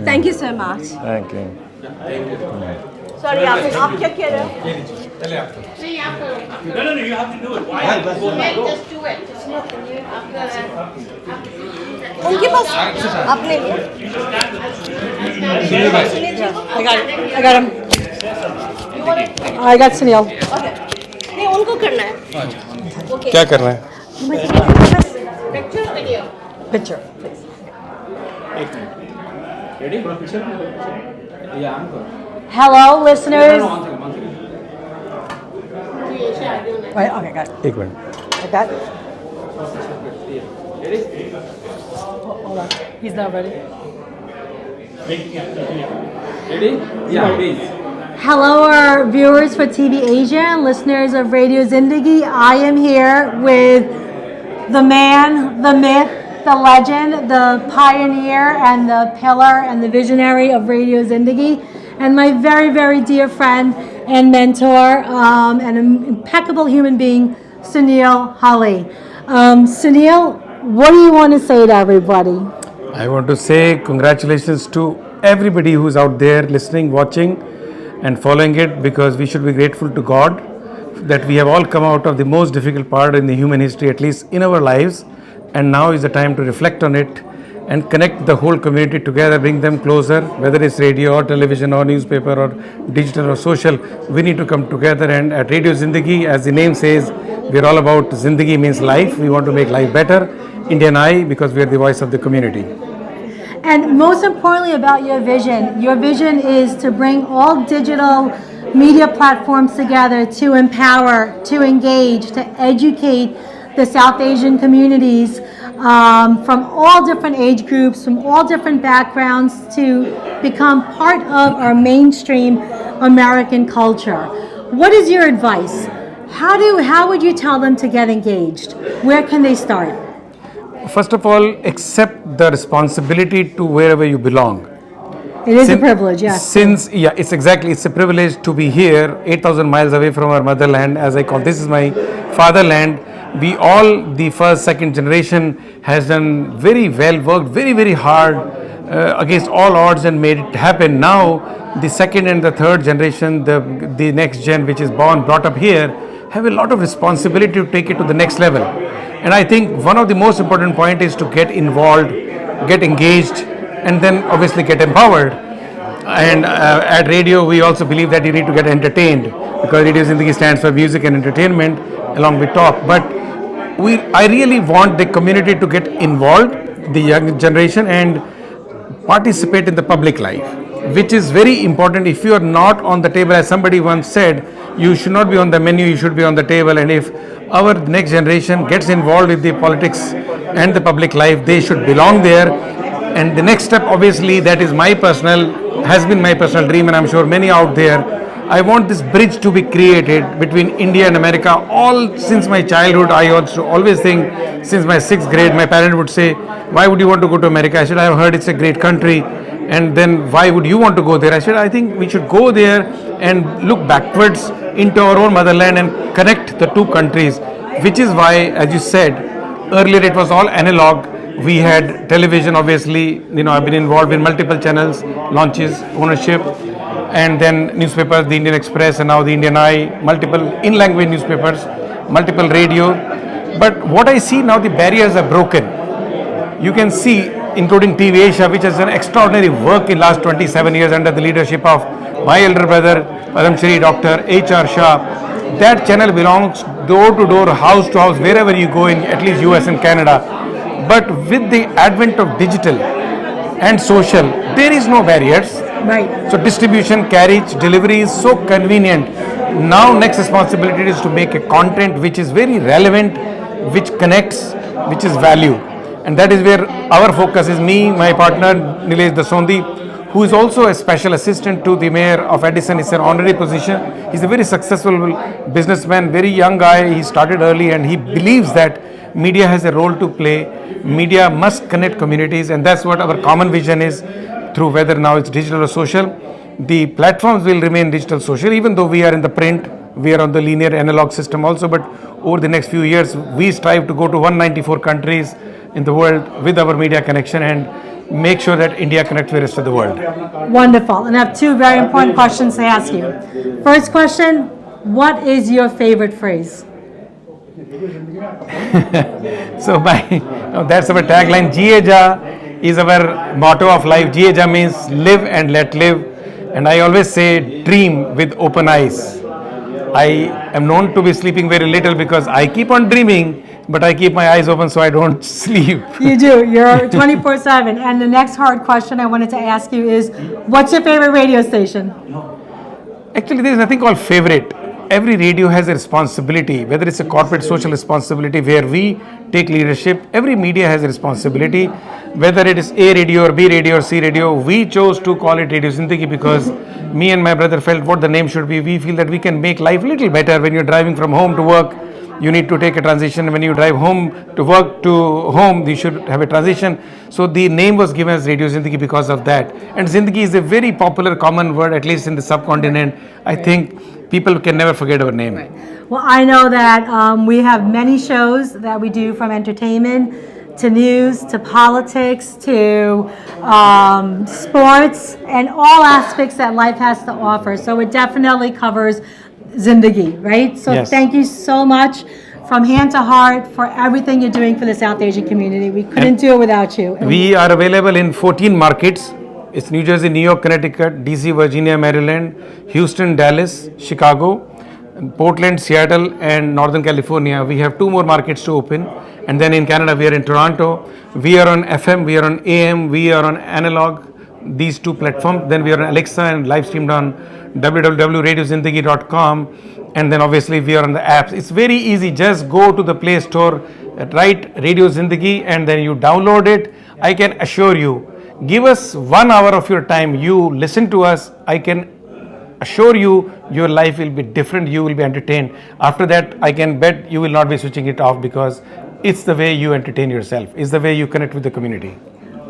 Thank you so much. Thank you. Sorry, आप क्या कह रहे हो? No, you have to do it. Why? Just do it. उनके पास आपने I got him. I got Sunil. नहीं उनको करना है. क्या कर रहे हैं? Picture video. Picture. Ready for a picture? Yeah, I'm good. Hello, listeners. Wait, okay, got it. एक minute. Like that. Hold on. He's not ready. Ready? Yeah, please. Hello, our viewers for TV Asia and listeners of Radio Zindagi. I am here with the man, the myth, the legend, the pioneer, and the pillar and the visionary of Radio Zindagi, and my very, very dear friend and mentor and an impeccable human being, Sunil Hali. Sunil, what do you want to say to everybody? I want to say congratulations to everybody who's out there listening, watching, and following it, because we should be grateful to God that we have all come out of the most difficult part in the human history, at least in our lives, and now is the time to reflect on it and connect the whole community together, bring them closer, whether it's radio or television or newspaper or digital or social. We need to come together, and at Radio Zindagi, as the name says, we're all about Zindagi means life. We want to make life better. Indian Eye, because we are the voice of the community. And most importantly about your vision is to bring all digital media platforms together to empower, to engage, to educate the South Asian communities from all different age groups, from all different backgrounds, to become part of our mainstream American culture. What is your advice? How would you tell them to get engaged? Where can they start? First of all, accept the responsibility to wherever you belong. It is a privilege, yes. It's a privilege to be here, 8,000 miles away from our motherland, as I call. This is my fatherland. We all, the first, second generation, has done very well, worked very, very hard against all odds and made it happen. Now, the second and the third generation, the next gen, which is brought up here, have a lot of responsibility to take it to the next level. And I think one of the most important point is to get involved, get engaged, and then obviously get empowered. And at radio, we also believe that you need to get entertained, because Radio Zindagi stands for music and entertainment along with talk. But I really want the community to get involved, the young generation, and participate in the public life, which is very important. If you are not on the table, as somebody once said, you should not be on the menu, you should be on the table. And if our next generation gets involved with the politics and the public life, they should belong there. And the next step, obviously, that is has been my personal dream, and I'm sure many out there. I want this bridge to be created between India and America. All since my childhood, I also always think, since my 6th grade, my parent would say, "Why would you want to go to America?" I said, "I have heard it's a great country." and then why would you want to go there? I said, I think we should go there and look backwards into our own motherland and connect the two countries, which is why, as you said, earlier it was all analog. We had television, obviously, I've been involved in multiple channels, launches, ownership, and then newspapers, the Indian Express and now the Indian Eye, multiple in-language newspapers, multiple radio. But what I see now, the barriers are broken. You can see, including TV Asia, which has done extraordinary work in last 27 years under the leadership of my elder brother, Padam Shri Dr. H.R. Shah. That channel belongs door to door, house to house, wherever you go in at least US and Canada. But with the advent of digital and social, there is no barriers. Right. So distribution, carriage, delivery is so convenient. Now next responsibility is to make a content which is very relevant, which connects, which is value. And that is where our focus is. Me, my partner Nilesh Dasondi, who is also a special assistant to the mayor of Addison. It's an honorary position. He's a very successful businessman, very young guy. He started early and he believes that media has a role to play. Media must connect communities, and that's what our common vision is, through whether now it's digital or social. The platforms will remain digital social, even though we are in the print, we are on the linear analog system also, but over the next few years, we strive to go to 194 countries in the world with our media connection and make sure that India connects with the rest of the world. Wonderful. And I have two very important questions to ask you. First question, what is your favorite phrase? So that's our tagline. JEE is our motto of life. JEE means live and let live. And I always say dream with open eyes. I am known to be sleeping very little because I keep on dreaming, but I keep my eyes open so I don't sleep. You do. You're 24/7. And the next hard question I wanted to ask you is, what's your favorite radio station? Actually, there is nothing called favorite. Every radio has a responsibility, whether it's a corporate social responsibility where we take leadership. Every media has a responsibility, whether it is A radio or B radio or C radio. We chose to call it Radio Zindagi because me and my brother felt what the name should be. We feel that we can make life a little better. When you're driving from home to work, you need to take a transition. When you drive home to work to home, you should have a transition. So the name was given as Radio Zindagi because of that. And Zindagi is a very popular common word, at least in the subcontinent. I think people can never forget our name. Right. Well, I know that we have many shows that we do, from entertainment to news to politics to sports and all aspects that life has to offer. So it definitely covers Zindagi, right? So Yes. Thank you so much from hand to heart for everything you're doing for the South Asian community. We couldn't do it without you. And We are available in 14 markets. It's New Jersey, New York, Connecticut, DC, Virginia, Maryland, Houston, Dallas, Chicago, Portland, Seattle, and Northern California. We have 2 more markets to open. And then in Canada, we are in Toronto. We are on FM, we are on AM, we are on analog, these 2 platforms. Then we are on Alexa and live streamed on www.radiozindagi.com. And then obviously we are on the apps. It's very easy. Just go to the Play Store, write Radio Zindagi, and then you download it. I can assure you, give us 1 hour of your time. You listen to us. I can assure you, your life will be different. You will be entertained. After that, I can bet you will not be switching it off because it's the way you entertain yourself. It's the way you connect with the community.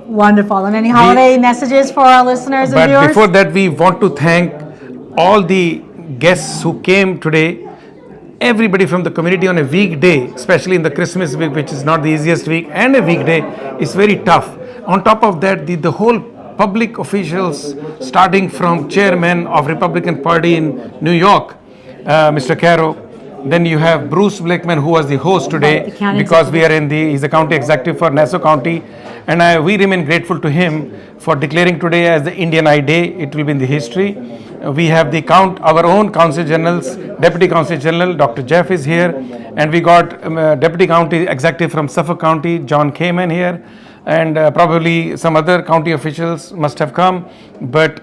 wonderful. And any holiday messages for our listeners and viewers? But before that, we want to thank all the guests who came today. Everybody from the community on a weekday, especially in the Christmas week, which is not the easiest week, and a weekday is very tough. On top of that, the whole public officials, starting from chairman of Republican Party in New York, Mr. Caro. Then you have Bruce Blackman, who was the host today, because we are he's the county executive for Nassau County, and we remain grateful to him for declaring today as the Indian Eye Day. It will be in the history. We have our own Council Generals, Deputy Council General, Dr. Jeff is here, and we got Deputy County Executive from Suffolk County, John Kamen here, and probably some other county officials must have come, but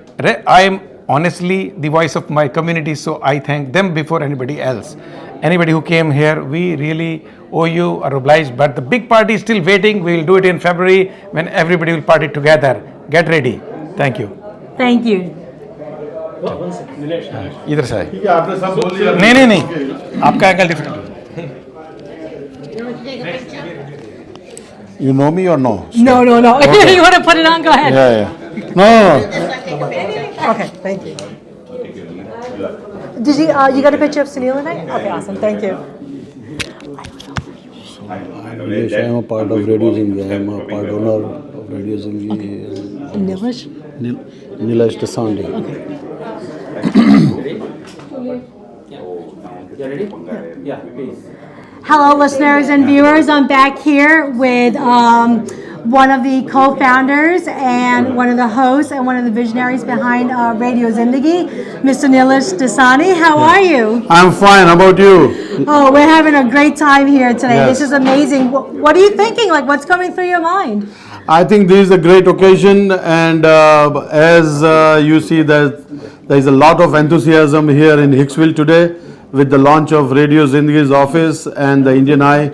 I am honestly the voice of my community, so I thank them before anybody else. Anybody who came here, we really owe you, are obliged, but the big party is still waiting. We will do it in February when everybody will party together. Get ready. Thank you. Thank you. इधर से नहीं आपका angle different. You know me or no? No. Okay. You want to put it on? Go ahead. Yeah. No. Okay, thank you. Did you got a picture of Sunil tonight? Okay, awesome. Thank you. Yes, I am a part of Radio Zindagi. I am a part owner of Radio Zindagi. Nilesh? Nilesh Dasandi. Hello, listeners and viewers. I'm back here with one of the co-founders and one of the hosts and one of the visionaries behind Radio Zindagi, Mr. Nilesh Dasani. How are you? I'm fine. How about you? Oh, we're having a great time here today. Yes. This is amazing. What are you thinking? Like, what's coming through your mind? I think this is a great occasion, and as you see, there is a lot of enthusiasm here in Hicksville today with the launch of Radio Zindagi's office and the Indian Eye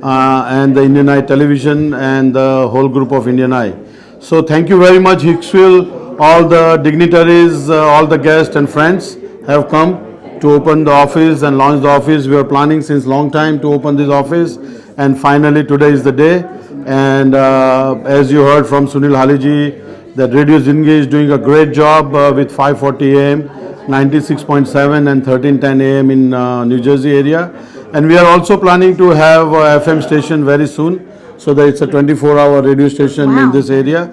and the Indian Eye Television and the whole group of Indian Eye. So thank you very much, Hicksville. All the dignitaries, all the guests and friends have come to open the office and launch the office. We are planning since long time to open this office, and finally today is the day. And as you heard from Sunil Haliji, that Radio Zindagi is doing a great job with 540 AM, 96.7 and 1310 AM in New Jersey area. And we are also planning to have a FM station very soon, so that it's a 24-hour radio station in this area.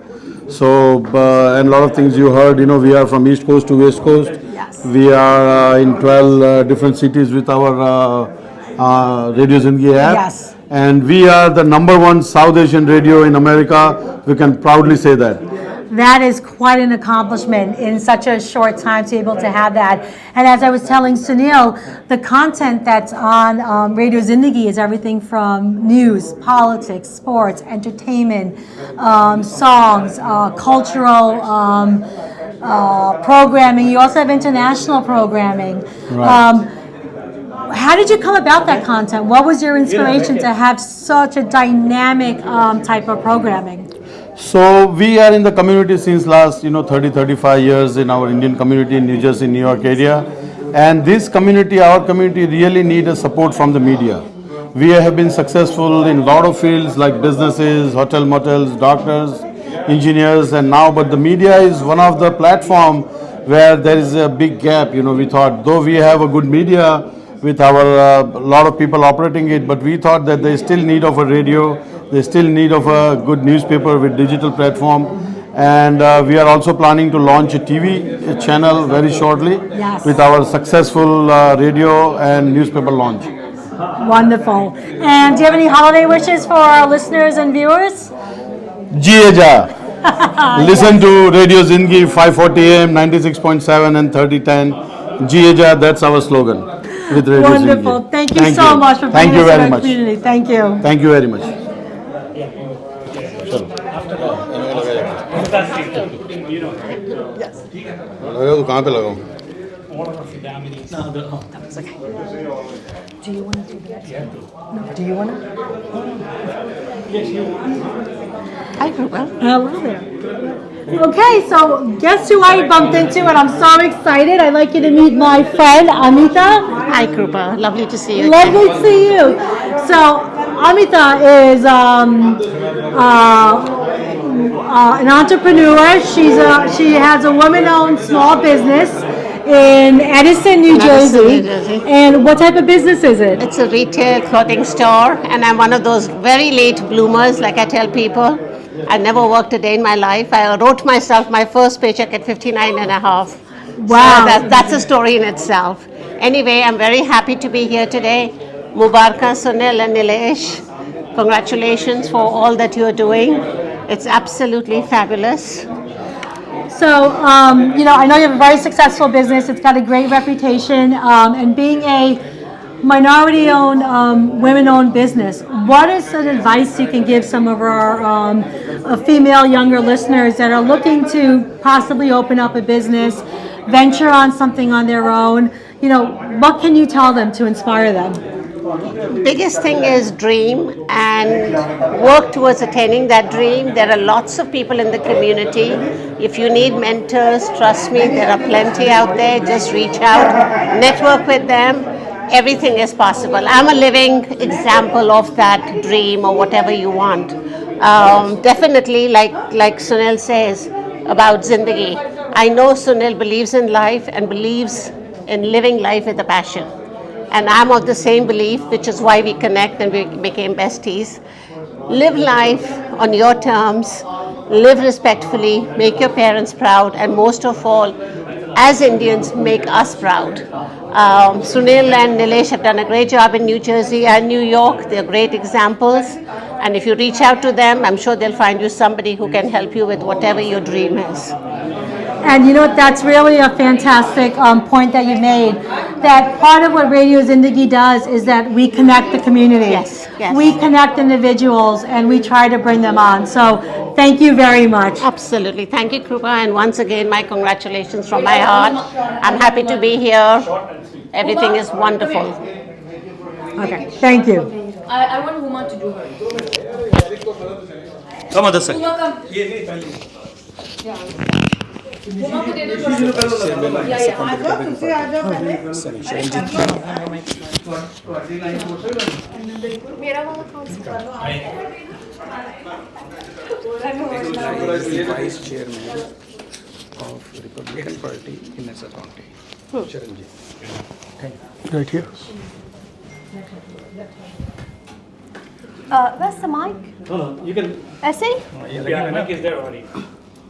So, and a lot of things you heard, we are from East Coast to West Coast. Yes. We are in 12 different cities with our Radio Zindagi app. Yes. And we are the #1 South Asian radio in America. We can proudly say that. That is quite an accomplishment in such a short time to be able to have that. And as I was telling Sunil, the content that's on Radio Zindagi is everything from news, politics, sports, entertainment, songs, cultural programming. You also have international programming. Right. How did you come about that content? What was your inspiration to have such a dynamic type of programming? So we are in the community since last 30-35 years in our Indian community in New Jersey, New York area, and this community, our community, really need a support from the media. We have been successful in a lot of fields like businesses, hotel, motels, doctors, engineers, and now, but the media is one of the platform where there is a big gap. We thought, though we have a good media with our lot of people operating it, but we thought that there is still need of a radio. They still need of a good newspaper with digital platform, and we are also planning to launch a TV channel very shortly with our successful radio and newspaper launch. Wonderful. And do you have any holiday wishes for our listeners and viewers? JEE. Listen to Radio Zindagi 540 AM, 96.7 and 3010. JEE, that's our slogan with Radio Wonderful. Zindagi. Thank you so much for Thank bringing you us to very our much. community. Thank you. Thank you very much. लगाओ कहाँ पे लगाऊं? Do you want to do that? No. Do you want to? Hi, Krupa. Hello there. Okay, so guess who I bumped into, and I'm so excited. I'd like you to meet my friend, Amita. Hi, Krupa. Lovely to see you. Lovely to see you. So, Amita is an entrepreneur. She has a woman-owned small business in Edison, New Jersey. And what type of business is it? It's a retail clothing store, and I'm one of those very late bloomers, like I tell people. I never worked a day in my life. I wrote myself my first paycheck at 59 and a half. Wow. So that's a story in itself. Anyway, I'm very happy to be here today. Mubaraka, Sunil and Nilesh, congratulations for all that you're doing. It's absolutely fabulous. So, I know you have a very successful business. It's got a great reputation. And being a minority-owned, women-owned business, what is some advice you can give some of our female younger listeners that are looking to possibly open up a business, venture on something on their own? What can you tell them to inspire them? Biggest thing is dream and work towards attaining that dream. There are lots of people in the community. If you need mentors, trust me, there are plenty out there. Just reach out, network with them. Everything is possible. I'm a living example of that dream or whatever you want. Definitely, like Sunil says, about Zindagi. I know Sunil believes in life and believes in living life with a passion. And I'm of the same belief, which is why we connect and we became besties. Live life on your terms, live respectfully, make your parents proud, and most of all, as Indians, make us proud. Sunil and Nilesh have done a great job in New Jersey and New York. They're great examples. And if you reach out to them, I'm sure they'll find you somebody who can help you with whatever your dream is. And you know what, that's really a fantastic point that you made, that part of what Radio Zindagi does is that we connect the community. Yes, yes. We connect individuals and we try to bring them on. So thank you very much. Absolutely. Thank you, Krupa. And once again, my congratulations from my heart. I'm happy to be here. Everything is wonderful. Okay, thank you. I want Huma to do her. Come on this side. Huma, come. Huma को दे दो थोड़ा। मेरा वाला कौन सा? Vice Chairman of the Republican Party in Nassau County. Sharanji. Right here. Where's the mic? No, you can. Essay? Yeah, mic is there already.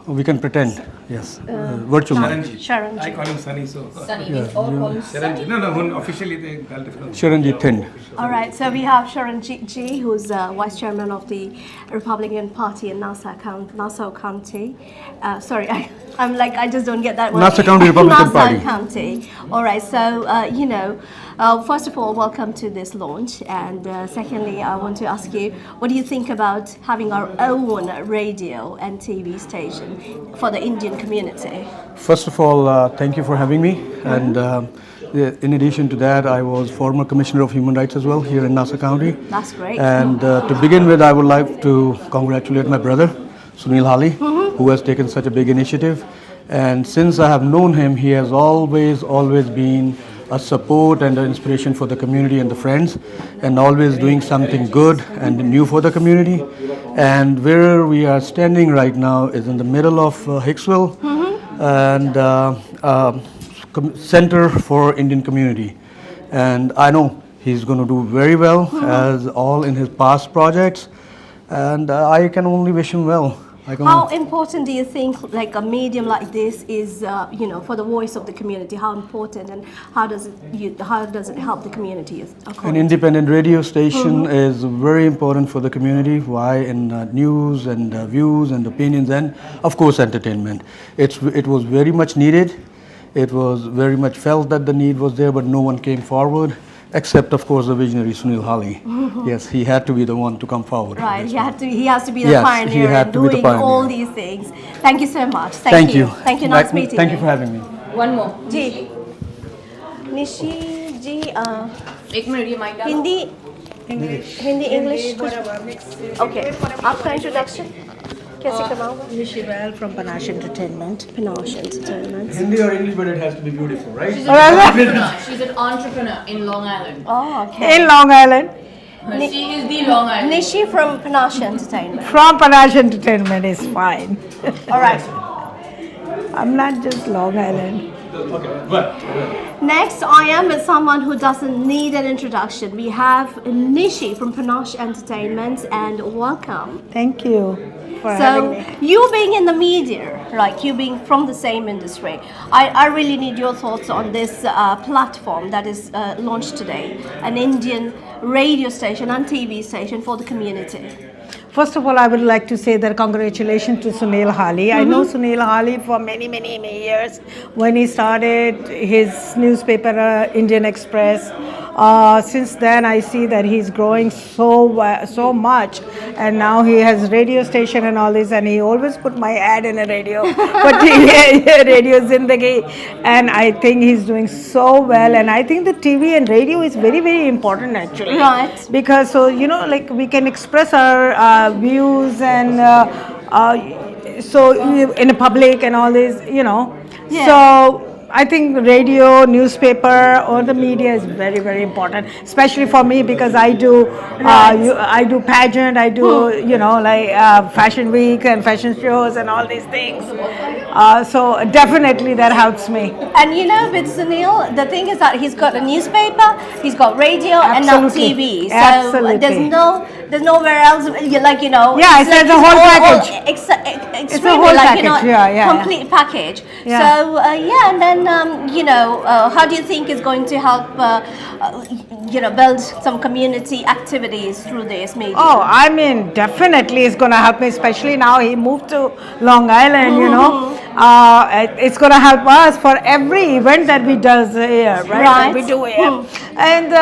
We can pretend, yes. Virtual mic. Sharanji. I call him Sunny, so. Sunny. Yeah, We all call him Sharanji. No, officially they call different. Sharanji Thind. All right, so we have Sharanji, who's Vice Chairman of the Republican Party in Nassau County. Sorry, I'm like, I just don't get that word. Nassau County Republican Party. Nassau County. All right, so, first of all, welcome to this launch. And secondly, I want to ask you, what do you think about having our own radio and TV station for the Indian community? First of all, thank you for having me. And in addition to that, I was former Commissioner of Human Rights as well here in Nassau County. That's great. And to begin with, I would like to congratulate my brother, Sunil Hali, who has taken such a big initiative. And since I have known him, he has always been a support and an inspiration for the community and the friends, and always doing something good and new for the community. And where we are standing right now is in the middle of Hicksville, and Center for Indian Community. And I know he's going to do very well, as all in his past projects, and I can only wish him well. How important do you think like a medium like this is, for the voice of the community? How important, and how does it help the community? An independent radio station is very important for the community. Why? In news and views and opinions, and of course entertainment. It was very much needed. It was very much felt that the need was there, but no one came forward. Except, of course, the visionary Sunil Hali. Yes, he had to be the one to come forward. Right, he has to be the pioneer in doing all these things. Thank you so much. Thank you. Thank you. Nice meeting you. Thank you for having me. One more. जी निशी जी एक minute ये mic डालो Hindi English okay आपका introduction कैसे करवाऊंगा Nishi Val from Panache Entertainment. Panache Entertainment. Hindi or English, but it has to be beautiful, right? She's an entrepreneur in Long Island. Oh, okay. In Long Island. She is the Long Island. Nishi from Panache Entertainment. From Panache Entertainment is fine. All right. I'm not just Long Island. Next, I am with someone who doesn't need an introduction. We have Nishi from Panache Entertainment, and welcome. Thank you for having me. So, you being in the media, like you being from the same industry, I really need your thoughts on this platform that is launched today, an Indian radio station and TV station for the community. First of all, I would like to say that congratulations to Sunil Hali. I know Sunil Hali for many years. When he started his newspaper, Indian Express, since then I see that he's growing so much, and now he has radio station and all this, and he always put my ad in a radio, but Radio Zindagi, and I think he's doing so well, and I think the TV and radio is very important actually. Right. Because like we can express our views and so in the public and all this, Yeah. So I think radio, newspaper, or the media is very, very important, especially for me because I do I do pageant, I do fashion week and fashion shows and all these things. So definitely that helps me. And with Sunil, the thing is that he's got a newspaper, he's got radio, and now TV. So Absolutely. there's nowhere else. Yeah, it's like the whole package. It's a whole package. Complete package. Yeah. So and then how do you think is going to help build some community activities through this media? Oh, I mean, definitely it's going to help me, especially now he moved to Long Island, it's going to help us for every event that we does here, right? That we do here. And,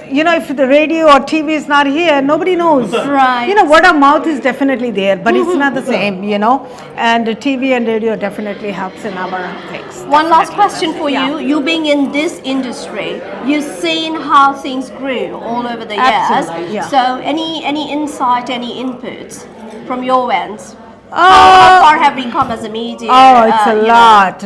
if the radio or TV is not here, nobody knows. Right. Word of mouth is definitely there, but it's not the same, And the TV and radio definitely helps in our things. One last question for you. You being in this industry, you've seen how things grew all over the years. Absolutely, yeah. So any insight, any inputs from your end? How far have we come as a media? Oh, it's a lot.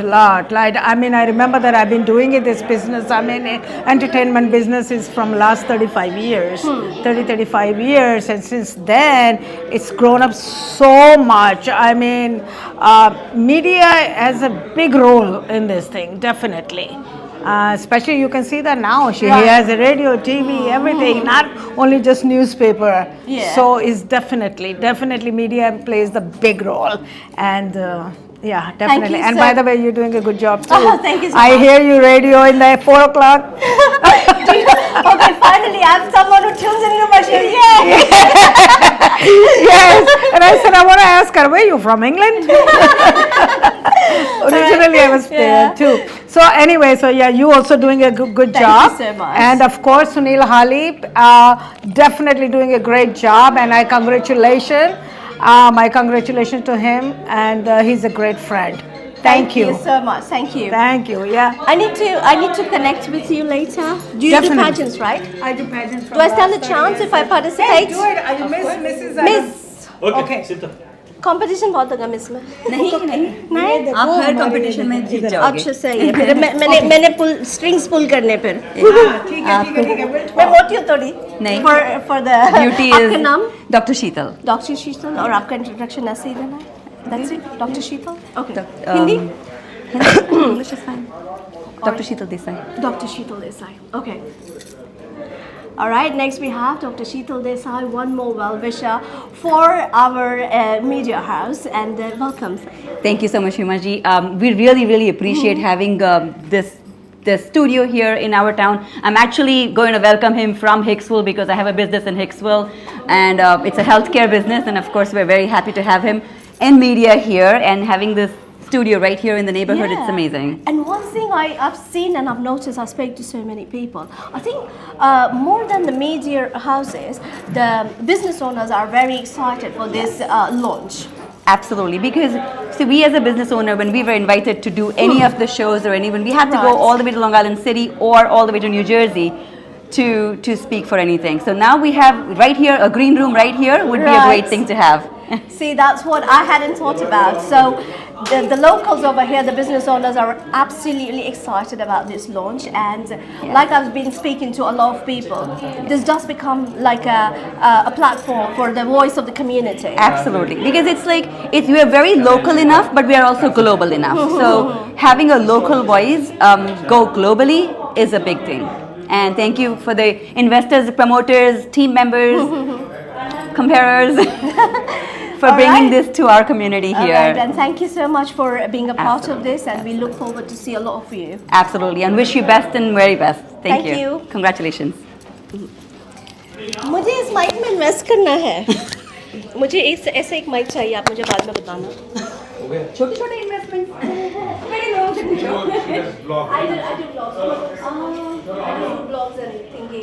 Like, I mean, I remember that I've been doing this business. I mean, entertainment business is from last 35 years, 35 years. And since then, it's grown up so much. I mean, media has a big role in this thing, definitely. Especially you can see that now she has a radio, TV, everything, not only just newspaper. Yeah. So it's definitely media plays the big role, and definitely. And by the way, you're doing a good job too. Oh, thank you so I much. hear you radio in the 4 o'clock. Okay, finally I have someone who tunes into my show. Yay! Yes, and I said I want to ask her, where are you from, England? Originally, I was there too. So anyway, you also doing a good job. Thank you so much. And of course, Sunil Hali, definitely doing a great job, and my congratulations to him, and he's a great friend. Thank you so much. Thank you. Thank you. Yeah. I need to connect with you later. Do you do pageants, right? I do pageants. Do I stand a chance if I participate? Hey, do it. Are you Mrs. Miss. Okay. Competition बहुत होगा miss में नहीं आप हर competition में जीत जाओगे अच्छा सही है फिर मैंने स्ट्रिंग्स पुल करने फिर ठीक है मैं मोटी हूँ थोड़ी नहीं फॉर द ब्यूटी आपका नाम डॉक्टर शीतल और आपका इंट्रोडक्शन ऐसे ही देना है that's it doctor Sheetal okay Hindi English is fine doctor Sheetal Desai okay. All right, next we have Dr. Sheetal Desai, one more well-wisher for our media house, and welcome. Thank you so much, Hima ji. We really appreciate having this studio here in our town. I'm actually going to welcome him from Hicksville because I have a business in Hicksville, and it's a healthcare business, and of course we're very happy to have him in media here and having this studio right here in the neighborhood. It's amazing. And one thing I've seen and I've noticed, I speak to so many people, I think more than the media houses, the business owners are very excited for this launch. Absolutely, because see, we as a business owner, when we were invited to do any of the shows or when we had to go all the way to Long Island City or all the way to New Jersey to speak for anything. So now we have right here, a green room right here would be a great thing to have. See, that's what I hadn't thought about. So the locals over here, the business owners are absolutely excited about this launch, and like I've been speaking to a lot of people, this does become like a platform for the voice of the community. Absolutely, because it's like we are very local enough, but we are also global enough. So having a local voice go globally is a big thing. And thank you for the investors, promoters, team members, comparers for bringing this to our community here. All right, and thank you so much for being a part of this, and we look forward to see a lot of you. Absolutely, and wish you best and very best. Thank you. Congratulations. मुझे इस mic में invest करना है मुझे ऐसे एक mic चाहिए आप मुझे बाद में बताना छोटे-छोटे इन्वेस्टमेंट बड़े लोगों से पूछो I do vlogs.